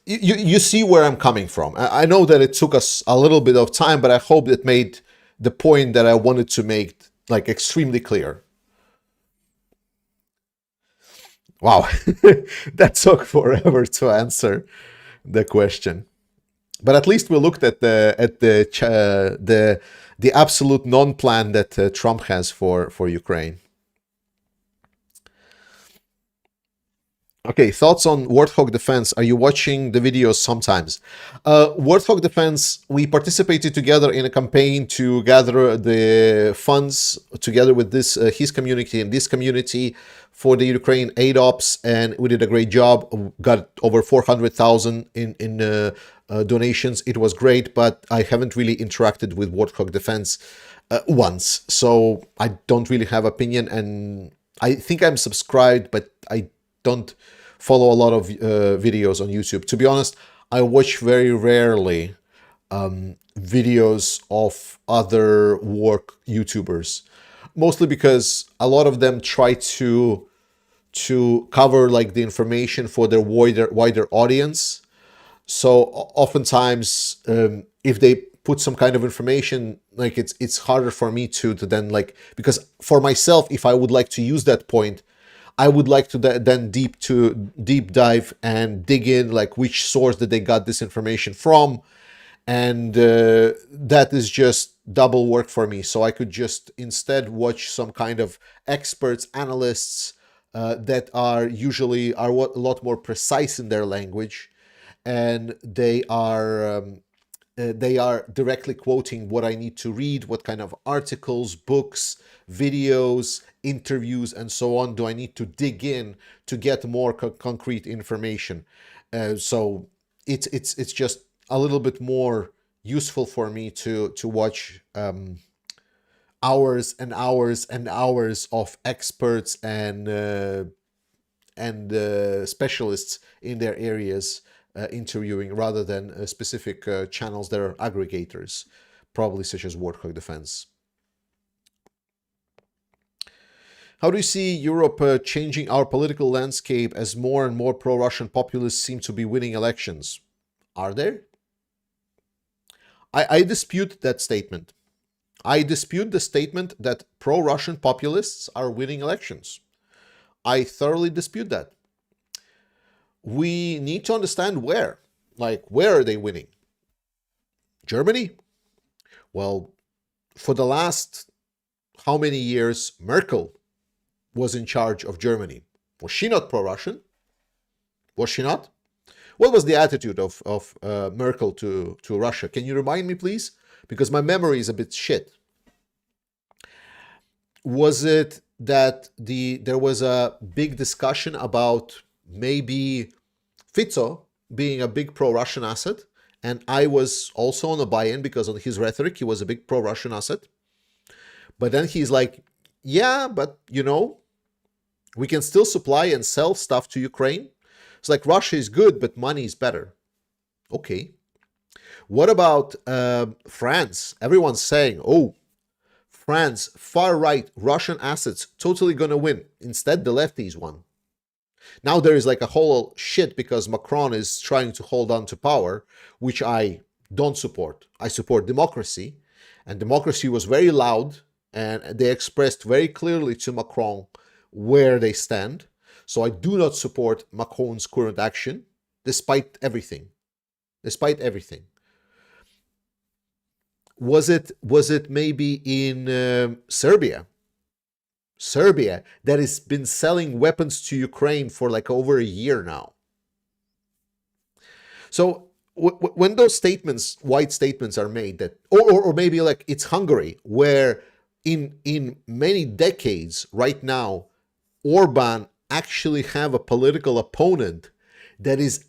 You see where I'm coming from. I know that it took us a little bit of time, but I hope it made the point that I wanted to make, like, extremely clear. Wow, that took forever to answer the question, but at least we looked at the absolute non-plan that Trump has for Ukraine. Okay, thoughts on Warthog Defense. Are you watching the videos sometimes? Warthog Defense, we participated together in a campaign to gather the funds together with this his community and this community for the Ukraine aid ops, and we did a great job. Got over 400,000 in donations. It was great, but I haven't really interacted with Warthog Defense once, so I don't really have opinion, and I think I'm subscribed, but I don't follow a lot of videos on YouTube. To be honest, I watch very rarely videos of other war YouTubers, mostly because a lot of them try to cover like the information for their wider audience. So oftentimes, if they put some kind of information, like it's harder for me to then, like, because for myself, if I would like to use that point, I would like to then deep dive and dig in, like, which source that they got this information from, and that is just double work for me. So I could just instead watch some kind of experts, analysts that are usually a lot more precise in their language, and they are directly quoting what I need to read, what kind of articles, books, videos, interviews, and so on do I need to dig in to get more concrete information. So it's just a little bit more useful for me to watch hours and hours and hours of experts and specialists in their areas interviewing rather than specific channels that are aggregators, probably such as Warthog Defense. How do you see Europe changing our political landscape as more and more pro-Russian populists seem to be winning elections? Are there? I dispute that statement. I dispute the statement that pro-Russian populists are winning elections. I thoroughly dispute that. We need to understand where. Like, where are they winning? Germany? Well, for the last how many years Merkel was in charge of Germany? Was she not pro-Russian? Was she not? What was the attitude of Merkel to Russia? Can you remind me, please? Because my memory is a bit shit. Was it that there was a big discussion about maybe Fico being a big pro-Russian asset, and I was also on a buy-in because of his rhetoric, he was a big pro-Russian asset. But then he's like, yeah, but you know, we can still supply and sell stuff to Ukraine. It's like Russia is good, but money is better. Okay. What about France? Everyone's saying, oh, France, far-right Russian assets, totally going to win. Instead, the lefties won. Now there is like a whole shit because Macron is trying to hold on to power, which I don't support. I support democracy. And democracy was very loud, and they expressed very clearly to Macron where they stand. So I do not support Macron's current action, despite everything. Despite everything. Was it maybe in Serbia? Serbia, that has been selling weapons to Ukraine for like over a year now. So when those statements, white statements are made that, or maybe like it's Hungary, where in many decades right now, Orban actually have a political opponent that is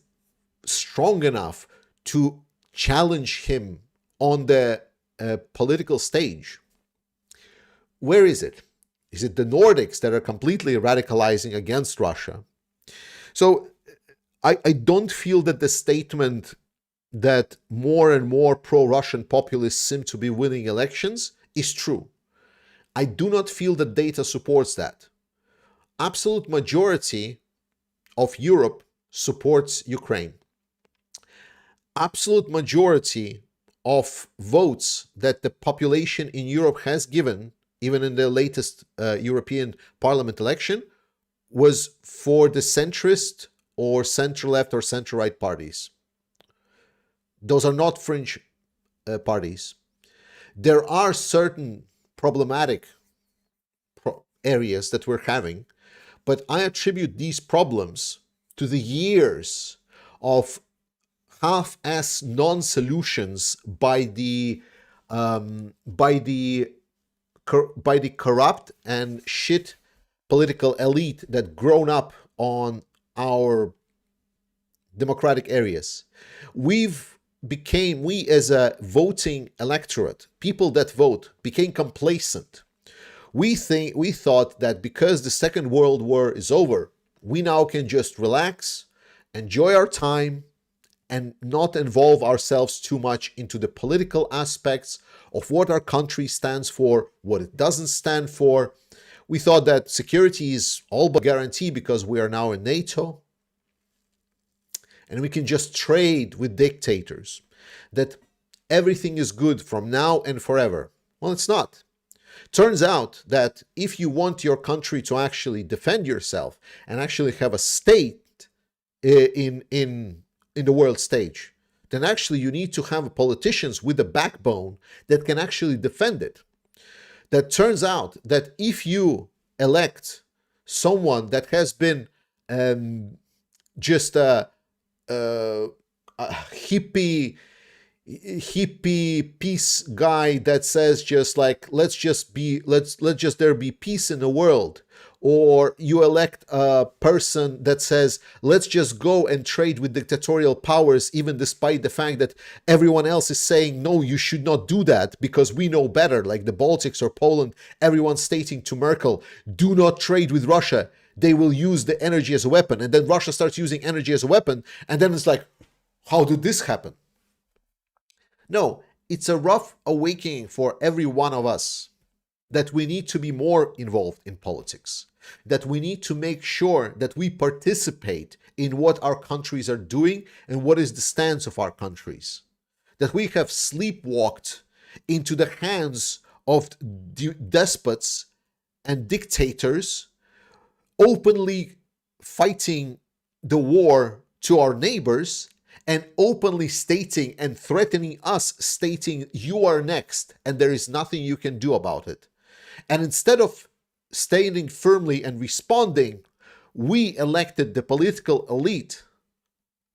strong enough to challenge him on the political stage. Where is it? Is it the Nordics that are completely radicalizing against Russia? So I don't feel that the statement that more and more pro-Russian populists seem to be winning elections is true. I do not feel that data supports that. Absolute majority of Europe supports Ukraine. Absolute majority of votes that the population in Europe has given, even in the latest European Parliament election, was for the centrist or center-left or center-right parties. Those are not fringe parties. There are certain problematic areas that we're having, but I attribute these problems to the years of half-ass non-solutions by the corrupt and shit political elite that grown up on our democratic areas. We as a voting electorate, people that vote, became complacent. We thought that because the Second World War is over, we now can just relax, enjoy our time, and not involve ourselves too much into the political aspects of what our country stands for, what it doesn't stand for. We thought that security is all but guaranteed because we are now in NATO, and we can just trade with dictators, that everything is good from now and forever. Well, it's not. Turns out that if you want your country to actually defend yourself and actually have a state in the world stage, then actually you need to have politicians with a backbone that can actually defend it. That turns out that if you elect someone that has been just a hippie peace guy that says just like let's just there be peace in the world, or you elect a person that says let's just go and trade with dictatorial powers even despite the fact that everyone else is saying no, you should not do that because we know better, like the Baltics or Poland, everyone's stating to Merkel, do not trade with Russia, they will use the energy as a weapon, and then Russia starts using energy as a weapon, and then it's like, How did this happen? No, it's a rough awakening for every one of us that we need to be more involved in politics, that we need to make sure that we participate in what our countries are doing and what is the stance of our countries, that we have sleepwalked into the hands of despots and dictators, openly fighting the war to our neighbors and openly stating and threatening us, stating you are next and there is nothing you can do about it. And instead of standing firmly and responding, we elected the political elite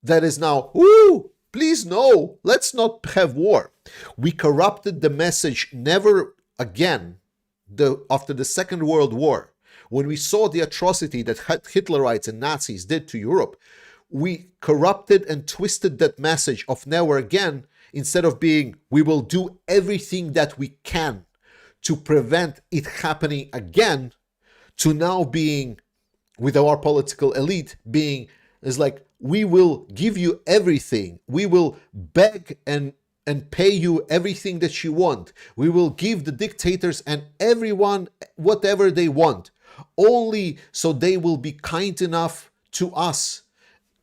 that is now, ooh, please no, let's not have war. We corrupted the message never again after the Second World War. When we saw the atrocity that Hitlerites and Nazis did to Europe, we corrupted and twisted that message of never again, instead of being, we will do everything that we can to prevent it happening again, to now being, with our political elite, being, is like, we will give you everything. We will beg and pay you everything that you want. We will give the dictators and everyone whatever they want, only so they will be kind enough to us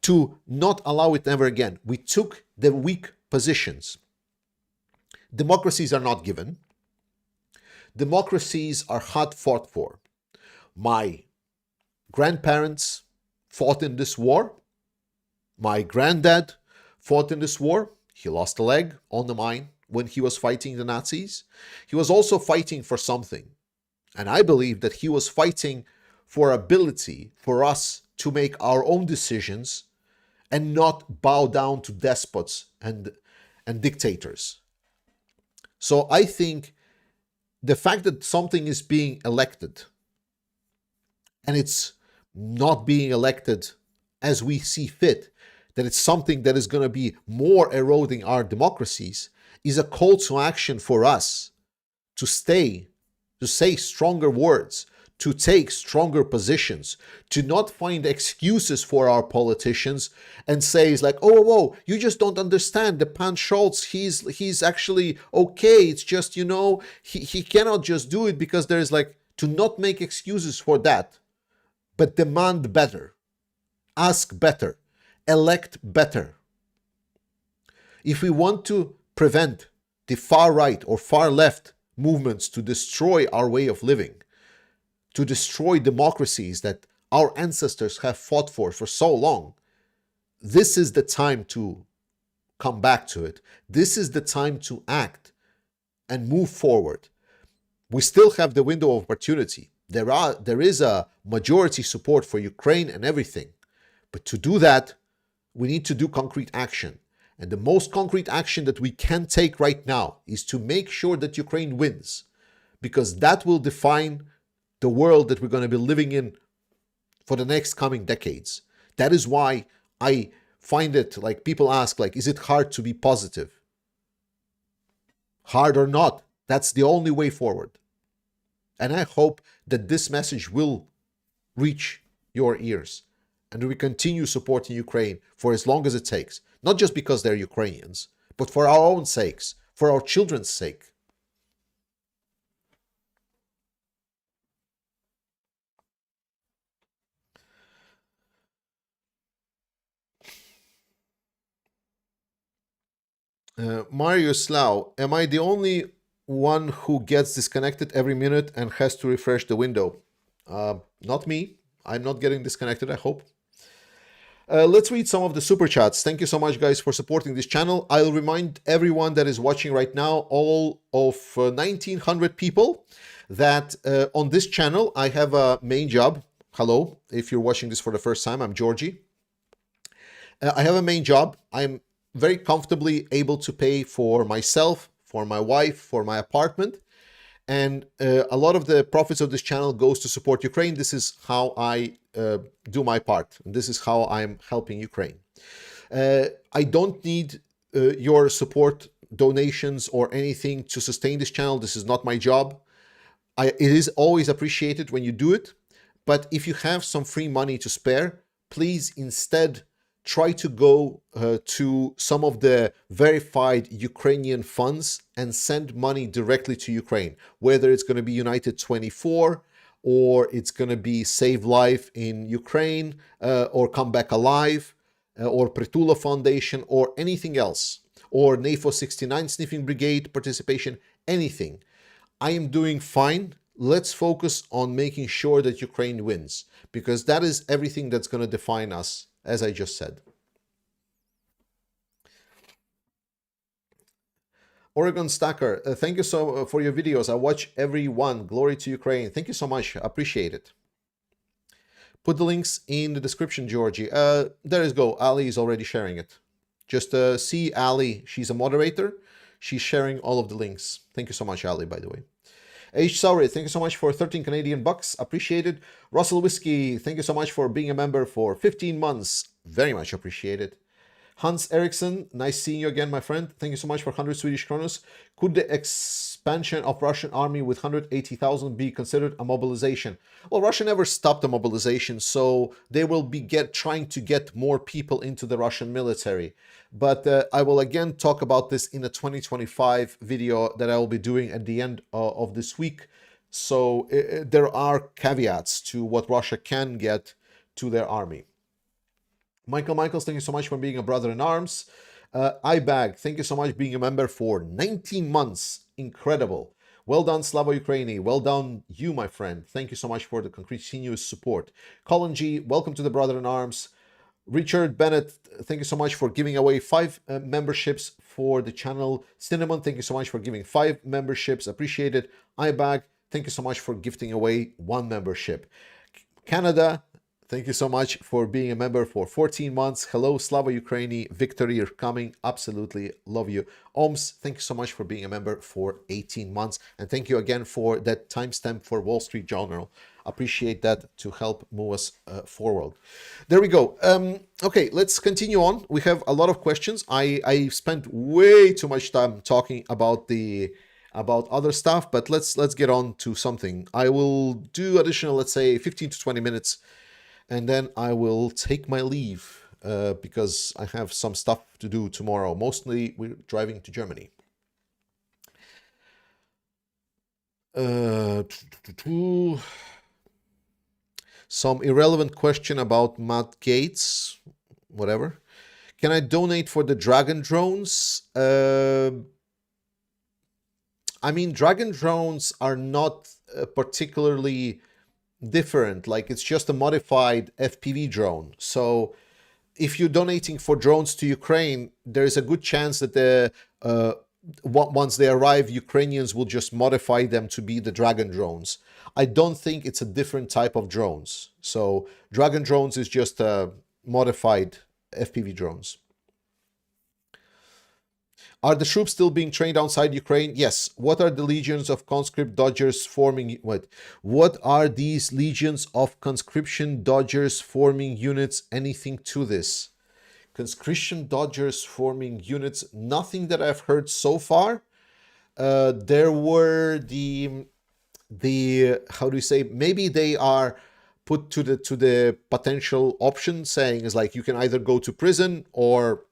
to not allow it ever again. We took the weak positions. Democracies are not given. Democracies are hard fought for. My grandparents fought in this war. My granddad fought in this war. He lost a leg on the mine when he was fighting the Nazis. He was also fighting for something. And I believe that he was fighting for ability for us to make our own decisions and not bow down to despots and dictators. So I think the fact that something is being elected and it's not being elected as we see fit, that it's something that is going to be more eroding our democracies, is a call to action for us to say stronger words, to take stronger positions, to not find excuses for our politicians and say it's like, oh, you just don't understand. The Pan Schultz, he's actually okay. It's just, he cannot just do it because there's like, to not make excuses for that, but demand better, ask better, elect better. If we want to prevent the far right or far left movements to destroy our way of living, to destroy democracies that our ancestors have fought for so long, this is the time to come back to it. This is the time to act and move forward. We still have the window of opportunity. There is a majority support for Ukraine and everything. But to do that, we need to do concrete action. And the most concrete action that we can take right now is to make sure that Ukraine wins, because that will define the world that we're going to be living in for the next coming decades. That is why I find it, like, people ask, like, is it hard to be positive? Hard or not, that's the only way forward. And I hope that this message will reach your ears and we continue supporting Ukraine for as long as it takes. Not just because they're Ukrainians, but for our own sakes, for our children's sake. Mario Slau, am I the only one who gets disconnected every minute and has to refresh the window? Not me. I'm not getting disconnected, I hope. Let's read some of the super chats. Thank you so much, guys, for supporting this channel. I'll remind everyone that is watching right now, all of 1,900 people, that on this channel, I have a main job. Hello, if you're watching this for the first time, I'm Georgie. I have a main job. I'm very comfortably able to pay for myself, for my wife, for my apartment. And a lot of the profits of this channel goes to support Ukraine. This is how I do my part. And this is how I'm helping Ukraine. I don't need your support, donations, or anything to sustain this channel. This is not my job. It is always appreciated when you do it. But if you have some free money to spare, please instead try to go to some of the verified Ukrainian funds and send money directly to Ukraine, whether it's going to be United 24 or it's going to be Save Life in Ukraine or Come Back Alive or Pritula Foundation or anything else, or NAFO 69 Sniffing Brigade participation, anything. I am doing fine. Let's focus on making sure that Ukraine wins, because that is everything that's going to define us, as I just said. Oregon Stacker, thank you so for your videos. I watch every one. Glory to Ukraine. Thank you so much. I appreciate it. Put the links in the description, Georgie. There you go. Ali is already sharing it. Just see Ali. She's a moderator. She's sharing all of the links. Thank you so much, Ali, by the way. H. Saury, thank you so much for 13 Canadian bucks. Appreciated. Russell Whiskey, thank you so much for being a member for 15 months. Very much appreciated. Hans Eriksson, nice seeing you again, my friend. Thank you so much for 100 Swedish kronos. Could the expansion of Russian army with 180,000 be considered a mobilization? Well, Russia never stopped the mobilization, so they will be trying to get more people into the Russian military. But I will again talk about this in a 2025 video that I will be doing at the end of this week. So there are caveats to what Russia can get to their army. Michael Michaels, thank you so much for being a brother in arms. iBag, thank you so much being a member for 19 months. Incredible. Well done, Slava Ukraini. Well done, you, my friend. Thank you so much for the continuous support. Colin G, welcome to the brother in arms. Richard Bennett, thank you so much for giving away 5 memberships for the channel. Cinnamon, thank you so much for giving 5 memberships. Appreciate it. iBag, thank you so much for gifting away 1 membership. Canada, thank you so much for being a member for 14 months. Hello, Slava Ukraini. Victory, you're coming. Absolutely love you. Oms, thank you so much for being a member for 18 months. And thank you again for that timestamp for Wall Street Journal. Appreciate that to help move us forward. There we go. Okay, let's continue on. We have a lot of questions. I spent way too much time talking about other stuff, but let's get on to something. I will do additional, let's say, 15 to 20 minutes. And then I will take my leave because I have some stuff to do tomorrow. Mostly we're driving to Germany. Some irrelevant question about Matt Gates. Whatever. Can I donate for the Dragon drones? I mean, Dragon drones are not particularly different. Like, it's just a modified FPV drone. So if you're donating for drones to Ukraine, there is a good chance that once they arrive, Ukrainians will just modify them to be the Dragon drones. I don't think it's a different type of drones. So Dragon drones is just modified FPV drones. Are the troops still being trained outside Ukraine? Yes. What are the legions of conscript dodgers forming? What are these legions of conscription dodgers forming units? Anything to this? Conscription dodgers forming units? Nothing that I've heard so far. There were the how do you say? Maybe they are put to the potential option, saying is like you can either go to prison or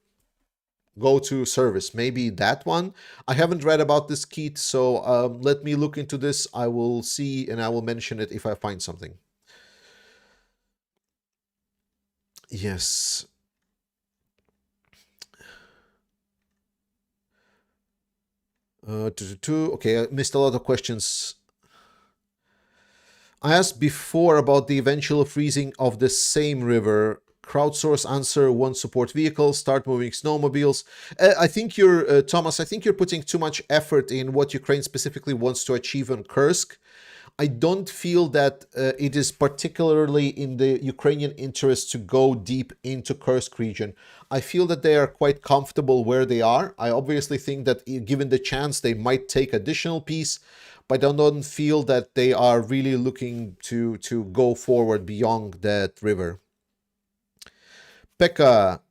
go to service. Maybe that one. I haven't read about this, Keith, so let me look into this. I will see and I will mention it if I find something. Yes. Okay, I missed a lot of questions. I asked before about the eventual freezing of the same river. Crowdsource answer: 1 support vehicle, start moving snowmobiles. I think you're, Thomas, I think you're putting too much effort in what Ukraine specifically wants to achieve on Kursk. I don't feel that it is particularly in the Ukrainian interest to go deep into Kursk region. I feel that they are quite comfortable where they are. I obviously think that given the chance, they might take additional piece, but I don't feel that they are really looking to go forward beyond that river. Pekka,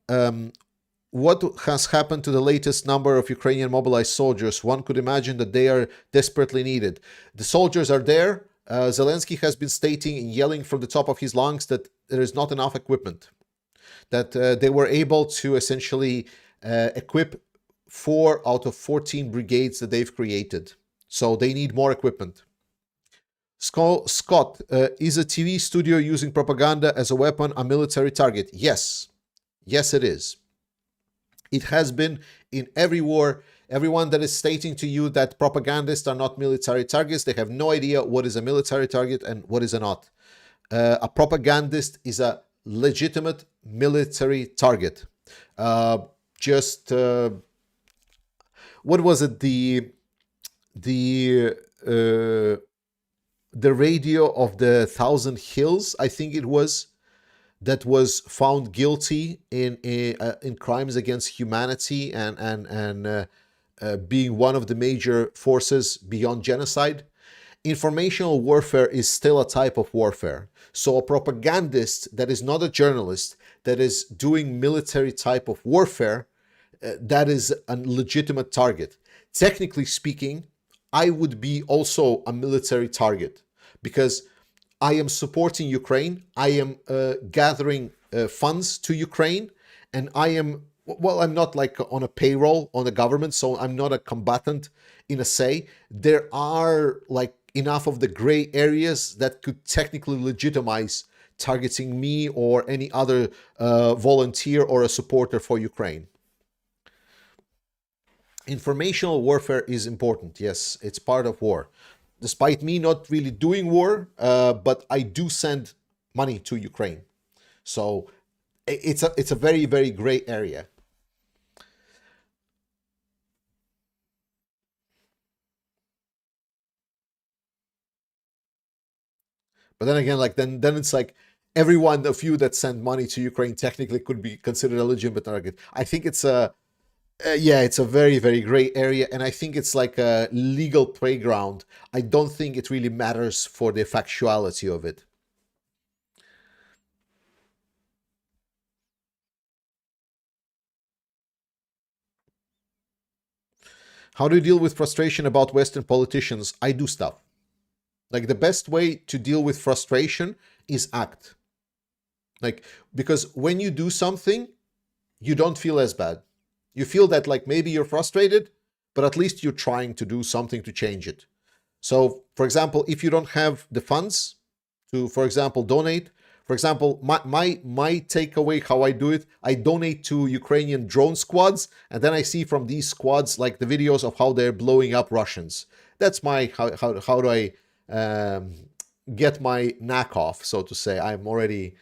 what has happened to the latest number of Ukrainian mobilized soldiers? One could imagine that they are desperately needed. The soldiers are there. Zelensky has been stating and yelling from the top of his lungs that there is not enough equipment. that they were able to essentially equip 4 out of 14 brigades that they've created. So they need more equipment. Scott, is a TV studio using propaganda as a weapon a military target? Yes. Yes, it is. It has been in every war. Everyone that is stating to you that propagandists are not military targets, they have no idea what is a military target and what is a not. A propagandist is a legitimate military target. What was it? The radio of the Thousand Hills, I think it was, that was found guilty in crimes against humanity and being one of the major forces beyond genocide. Informational warfare is still a type of warfare. So a propagandist that is not a journalist, that is doing military type of warfare, that is a legitimate target. Technically speaking, I would be also a military target because I am supporting Ukraine. I am gathering funds to Ukraine, and I am, well, I'm not like on a payroll on the government, so I'm not a combatant in a say. There are like enough of the gray areas that could technically legitimize targeting me or any other volunteer or a supporter for Ukraine. Informational warfare is important. Yes, it's part of war. Despite me not really doing war, but I do send money to Ukraine. So it's a very, very gray area. But then again, like then it's like every one of you that send money to Ukraine technically could be considered a legitimate target. I think it's a yeah, it's a very, very gray area, and I think it's like a legal playground. I don't think it really matters for the factuality of it. How do you deal with frustration about Western politicians? I do stuff. Like the best way to deal with frustration is act. Like, because when you do something, you don't feel as bad. You feel that like maybe you're frustrated, but at least you're trying to do something to change it. So, for example, if you don't have the funds to, for example, donate, for example, my takeaway, how I do it, I donate to Ukrainian drone squads, and then I see from these squads like the videos of how they're blowing up Russians. That's my how do I get my knack off, so to say. I'm already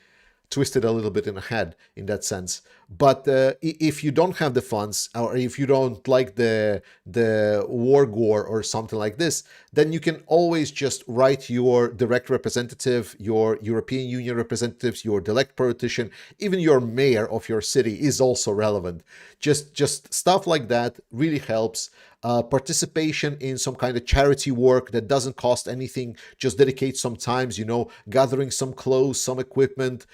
twisted a little bit in the head in that sense. But if you don't have the funds, or if you don't like the war gore or something like this, then you can always just write your direct representative, your European Union representatives, your direct politician, even your mayor of your city is also relevant. Just stuff like that really helps. Participation in some kind of charity work that doesn't cost anything, just dedicate some times, gathering some clothes, some equipment,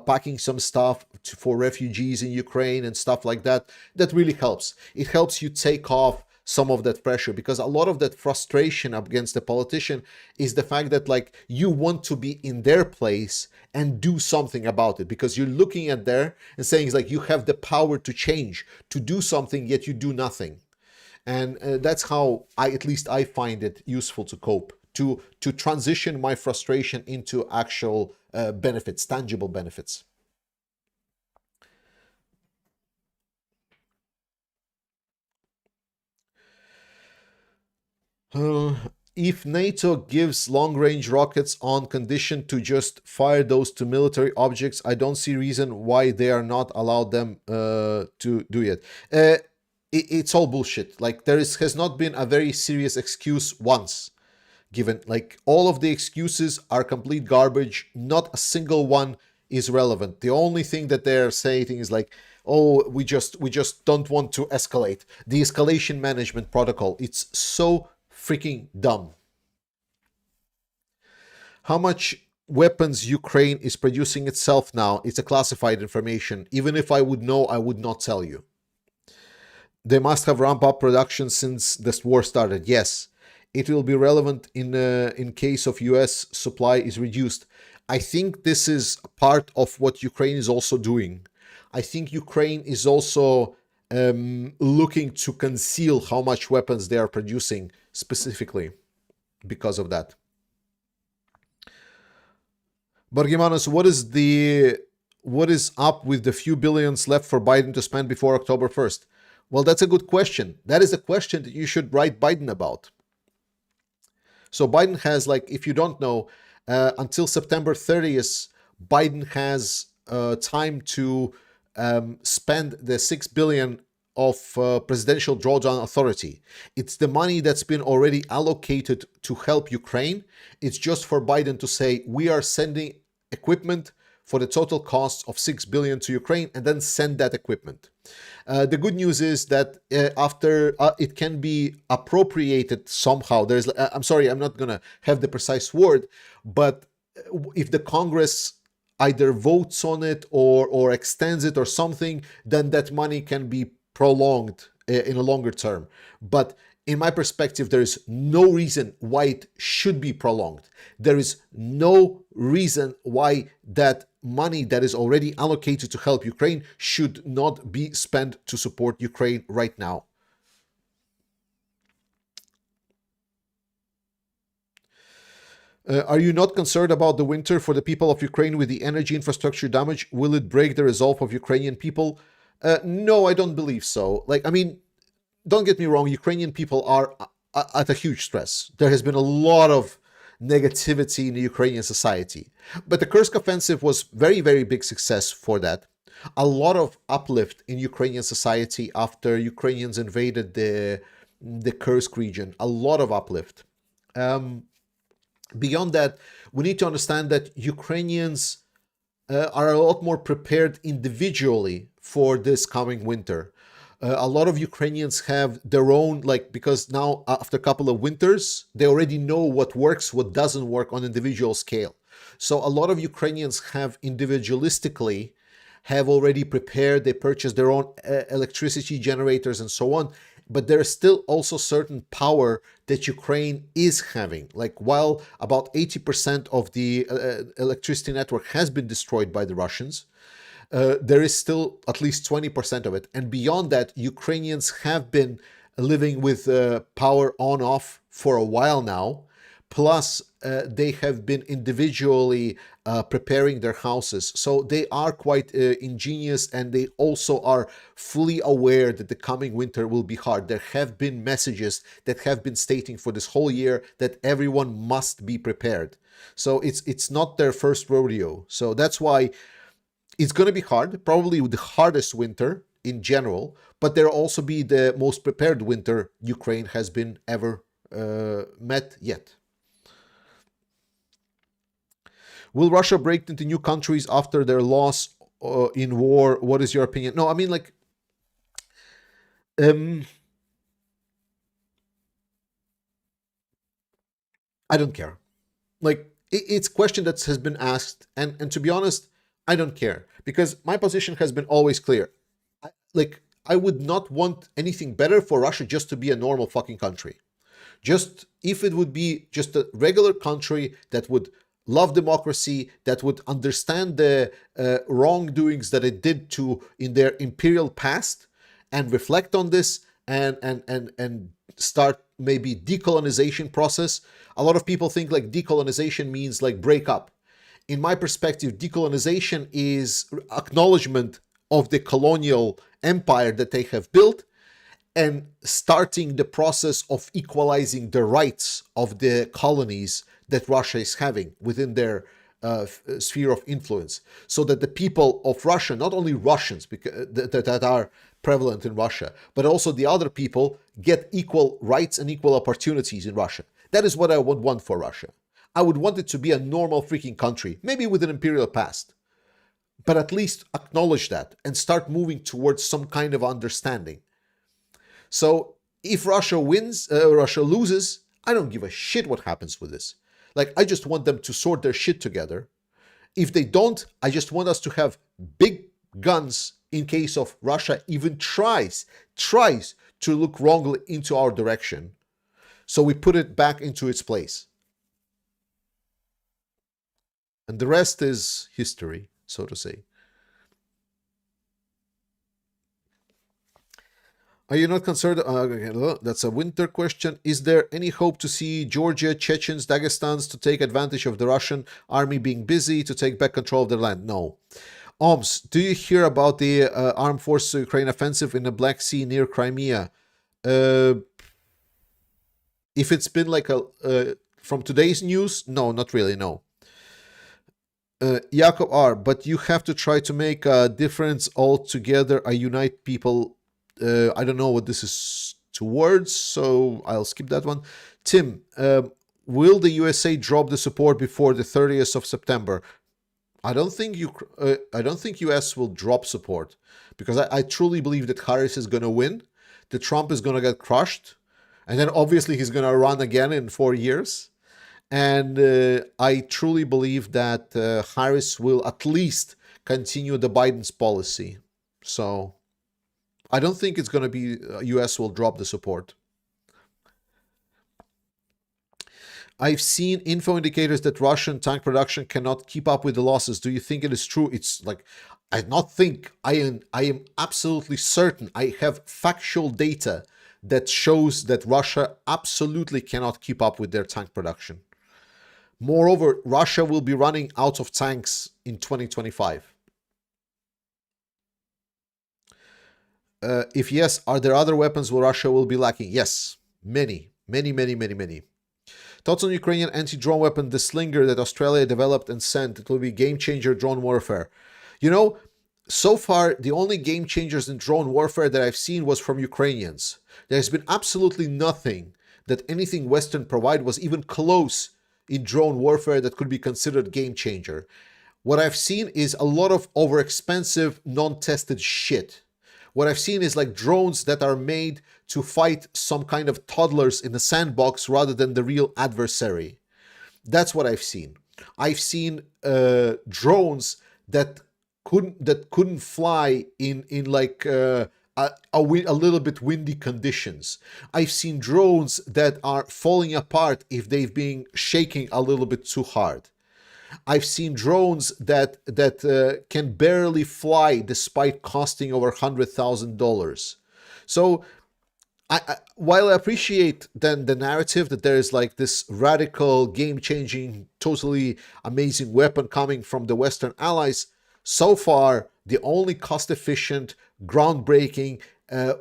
packing some stuff for refugees in Ukraine and stuff like that. That really helps. It helps you take off some of that pressure, because a lot of that frustration against the politician is the fact that like you want to be in their place and do something about it, because you're looking at there and saying it's like you have the power to change, to do something, yet you do nothing. And that's how at least I find it useful to cope, to transition my frustration into actual benefits, tangible benefits. If NATO gives long-range rockets on condition to just fire those to military objects, I don't see reason why they are not allowed them to do it. It's all bullshit. Like has not been a very serious excuse once given. Like all of the excuses are complete garbage. Not a single one is relevant. The only thing that they're saying is like, oh, we just don't want to escalate. The escalation management protocol. It's so freaking dumb. How much weapons Ukraine is producing itself now? It's a classified information. Even if I would know, I would not tell you. They must have ramped up production since this war started. Yes, it will be relevant in case of US supply is reduced. I think this is part of what Ukraine is also doing. I think Ukraine is also looking to conceal how much weapons they are producing specifically because of that. Bargimanos, what is up with the few billions left for Biden to spend before October 1st? Well, that's a good question. That is a question that you should write Biden about. So Biden has, like, if you don't know, until September 30th, Biden has time to spend the $6 billion of presidential drawdown authority. It's the money that's been already allocated to help Ukraine. It's just for Biden to say, we are sending equipment for the total cost of $6 billion to Ukraine, and then send that equipment. The good news is that after it can be appropriated somehow. There's, I'm sorry, I'm not gonna have the precise word, but if the Congress either votes on it or extends it or something, then that money can be prolonged in a longer term. But in my perspective, there is no reason why it should be prolonged. There is no reason why that money that is already allocated to help Ukraine should not be spent to support Ukraine right now. Are you not concerned about the winter for the people of Ukraine with the energy infrastructure damage? Will it break the resolve of Ukrainian people? No, I don't believe so. Like, I mean, don't get me wrong, Ukrainian people are at a huge stress. There has been a lot of negativity in the Ukrainian society. But the Kursk offensive was very, very big success for that. A lot of uplift in Ukrainian society after Ukrainians invaded the Kursk region. A lot of uplift. Beyond that, we need to understand that Ukrainians are a lot more prepared individually for this coming winter. A lot of Ukrainians have their own, like, because now after a couple of winters, they already know what works, what doesn't work on individual scale. So a lot of Ukrainians have individualistically have already prepared, they purchased their own electricity generators and so on. But there is still also certain power that Ukraine is having. Like, while about 80% of the electricity network has been destroyed by the Russians, there is still at least 20% of it. And beyond that, Ukrainians have been living with power on off for a while now. Plus, they have been individually preparing their houses. So they are quite ingenious, and they also are fully aware that the coming winter will be hard. There have been messages that have been stating for this whole year that everyone must be prepared. So it's not their first rodeo. So that's why it's going to be hard, probably the hardest winter in general, but there'll also be the most prepared winter Ukraine has been ever met yet. Will Russia break into new countries after their loss in war? What is your opinion? No, I mean, like, I don't care. Like, it's a question that has been asked, and to be honest, I don't care, because my position has been always clear. I would not want anything better for Russia just to be a normal fucking country. Just if it would be just a regular country that would love democracy, that would understand the wrongdoings that it did in their imperial past, and reflect on this and start maybe decolonization process. A lot of people think like decolonization means like break up. In my perspective, decolonization is acknowledgement of the colonial empire that they have built and starting the process of equalizing the rights of the colonies that Russia is having within their sphere of influence, so that the people of Russia, not only Russians that are prevalent in Russia, but also the other people, get equal rights and equal opportunities in Russia. That is what I would want for Russia. I would want it to be a normal freaking country, maybe with an imperial past, but at least acknowledge that and start moving towards some kind of understanding. So if Russia wins, Russia loses, I don't give a shit what happens with this. Like, I just want them to sort their shit together. If they don't, I just want us to have big guns in case of Russia even tries to look wrongly into our direction. So we put it back into its place. And the rest is history, so to say. Are you not concerned? Okay, that's a winter question. Is there any hope to see Georgia, Chechens, Dagestans to take advantage of the Russian army being busy to take back control of their land? No. Oms, do you hear about the armed forces of Ukraine offensive in the Black Sea near Crimea? If it's been like from today's news, no, not really, no. Jakob R, but you have to try to make a difference altogether. I unite people. I don't know what this is towards, so I'll skip that one. Tim, will the USA drop the support before the 30th of September? I don't think US will drop support, because I truly believe that Harris is going to win, that Trump is going to get crushed, and then obviously he's going to run again in 4 years. And I truly believe that Harris will at least continue the Biden's policy. So I don't think it's going to be US will drop the support. I've seen info indicators that Russian tank production cannot keep up with the losses. Do you think it is true? It's like, I not think, I am absolutely certain. I have factual data that shows that Russia absolutely cannot keep up with their tank production. Moreover, Russia will be running out of tanks in 2025. If yes, are there other weapons where Russia will be lacking? Yes, many. Thoughts on Ukrainian anti-drone weapon, the Slinger that Australia developed and sent. It will be game-changer drone warfare. You know, so far, the only game changers in drone warfare that I've seen was from Ukrainians. There's been absolutely nothing that anything Western provide was even close in drone warfare that could be considered game changer. What I've seen is a lot of overexpensive, non-tested shit. What I've seen is like drones that are made to fight some kind of toddlers in a sandbox rather than the real adversary. That's what I've seen. I've seen drones that couldn't fly in like a little bit windy conditions. I've seen drones that are falling apart if they've been shaking a little bit too hard. I've seen drones that can barely fly despite costing over $100,000. So while I appreciate then the narrative that there is like this radical, game-changing, totally amazing weapon coming from the Western allies, so far the only cost-efficient, groundbreaking,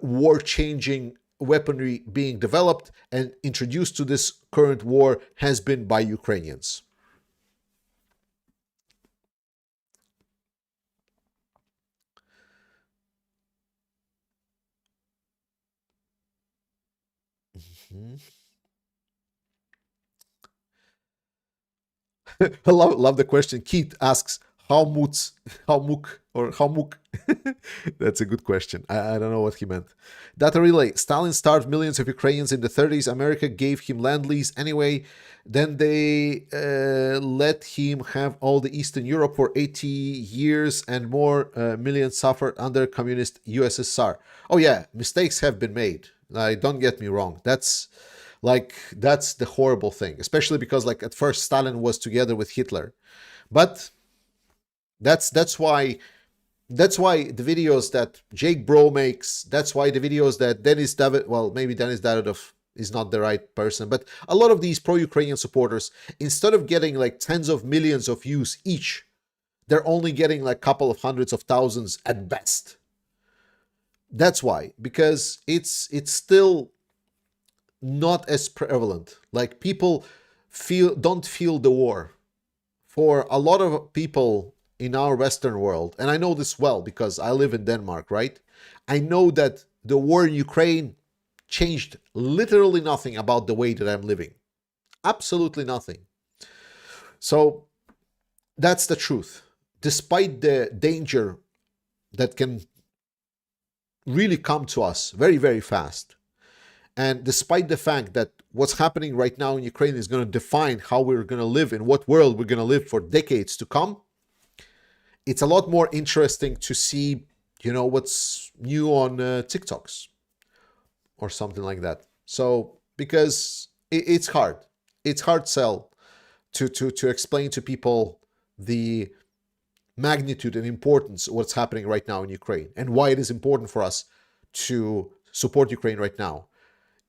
war-changing weaponry being developed and introduced to this current war has been by Ukrainians. I love the question. Keith asks, how much? That's a good question. I don't know what he meant. Data relay. Stalin starved millions of Ukrainians in the 30s. America gave him land lease anyway. Then they let him have all the Eastern Europe for 80 years and more. Millions suffered under communist USSR. Oh yeah, mistakes have been made. Don't get me wrong. That's the horrible thing, especially because like at first Stalin was together with Hitler, but that's why the videos that Jake Bro makes, that's why the videos that Denis David, well, maybe Denis Davidov is not the right person, but a lot of these pro-Ukrainian supporters, instead of getting like tens of millions of views each, they're only getting like a couple of hundreds of thousands at best. That's why, because it's still not as prevalent. Like people don't feel the war. For a lot of people in our Western world, and I know this well because I live in Denmark, right? I know that the war in Ukraine changed literally nothing about the way that I'm living. Absolutely nothing. So that's the truth. Despite the danger that can really come to us very, very fast, and despite the fact that what's happening right now in Ukraine is going to define how we're going to live, in what world we're going to live for decades to come, it's a lot more interesting to see, what's new on TikToks or something like that. So, because it's hard sell to explain to people the magnitude and importance of what's happening right now in Ukraine and why it is important for us to support Ukraine right now,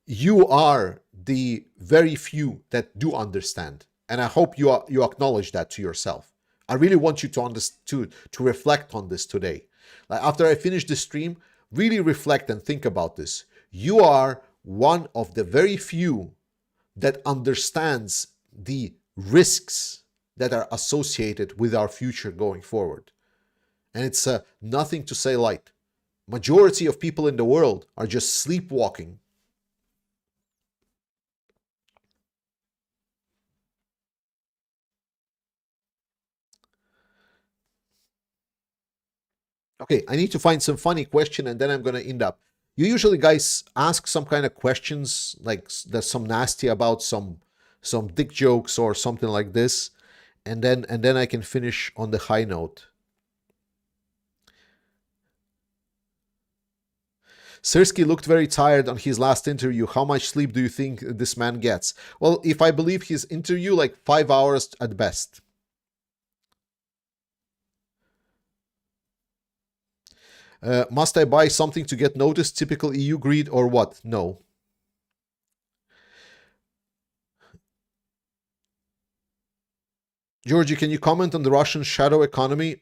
you are the very few that do understand. And I hope you acknowledge that to yourself. I really want you to reflect on this today. Like after I finish the stream, really reflect and think about this. You are one of the very few that understands the risks that are associated with our future going forward. And it's nothing to say light. Majority of people in the world are just sleepwalking. Okay, I need to find some funny question and then I'm going to end up. You usually guys ask some kind of questions like there's some nasty about some dick jokes or something like this, and then I can finish on the high note. Sirski looked very tired on his last interview. How much sleep do you think this man gets? Well, if I believe his interview, like 5 hours at best. Must I buy something to get noticed? Typical EU greed or what? No. Georgie, can you comment on the Russian shadow economy?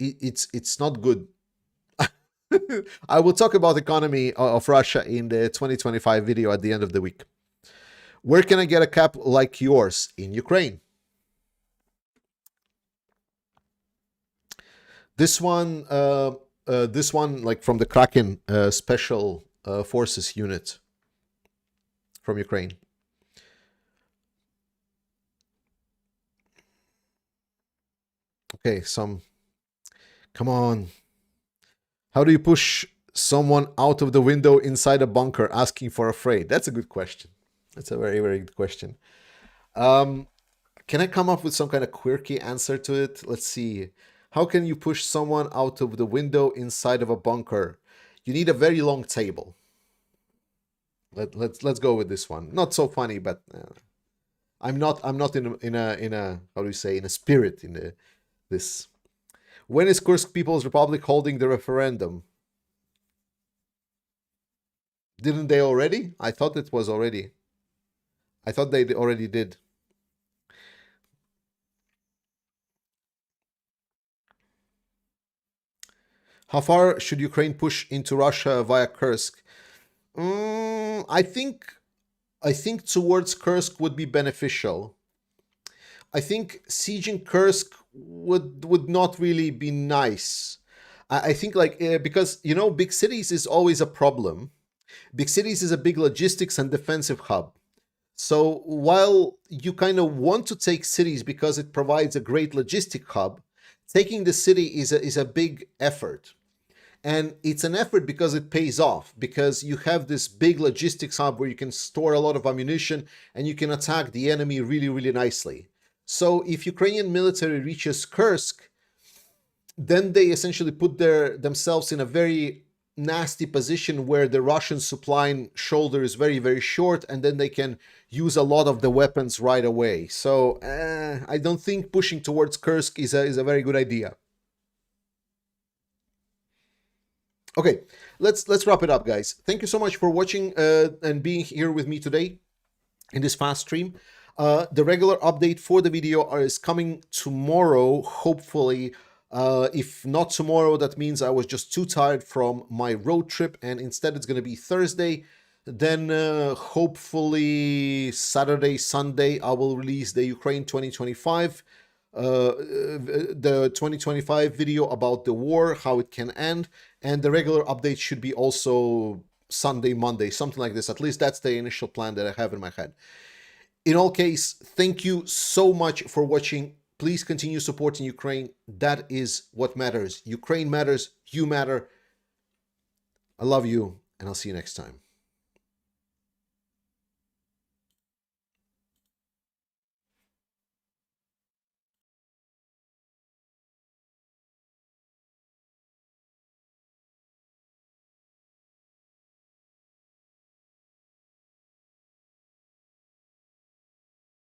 It's not good. I will talk about economy of Russia in the 2025 video at the end of the week. Where can I get a cap like yours? In Ukraine. This one like from the Kraken special forces unit from Ukraine. Okay, come on. How do you push someone out of the window inside a bunker asking for a freight? That's a good question. That's a very, very good question. Can I come up with some kind of quirky answer to it? Let's see. How can you push someone out of the window inside of a bunker? You need a very long table. Let's go with this one. Not so funny, but I'm not in a how do you say, in a spirit in this. When is Kursk People's Republic holding the referendum? Didn't they already? I thought it was already. I thought they already did. How far should Ukraine push into Russia via Kursk? I think towards Kursk would be beneficial. I think sieging Kursk would not really be nice. I think like because you know big cities is always a problem. Big cities is a big logistics and defensive hub. So while you kind of want to take cities because it provides a great logistic hub, taking the city is a big effort. And it's an effort because it pays off, because you have this big logistics hub where you can store a lot of ammunition and you can attack the enemy really, really nicely. So if Ukrainian military reaches Kursk, then they essentially put themselves in a very nasty position where the Russian supply shoulder is very, very short, and then they can use a lot of the weapons right away. So I don't think pushing towards Kursk is a very good idea. Okay, let's wrap it up, guys. Thank you so much for watching and being here with me today in this fast stream. The regular update for the video is coming tomorrow, hopefully. If not tomorrow, that means I was just too tired from my road trip, and instead it's going to be Thursday. Then hopefully Saturday, Sunday, I will release the Ukraine 2025, the 2025 video about the war, how it can end. And the regular update should be also Sunday, Monday, something like this. At least that's the initial plan that I have in my head. In all case, thank you so much for watching. Please continue supporting Ukraine. That is what matters. Ukraine matters. You matter. I love you, and I'll see you next time.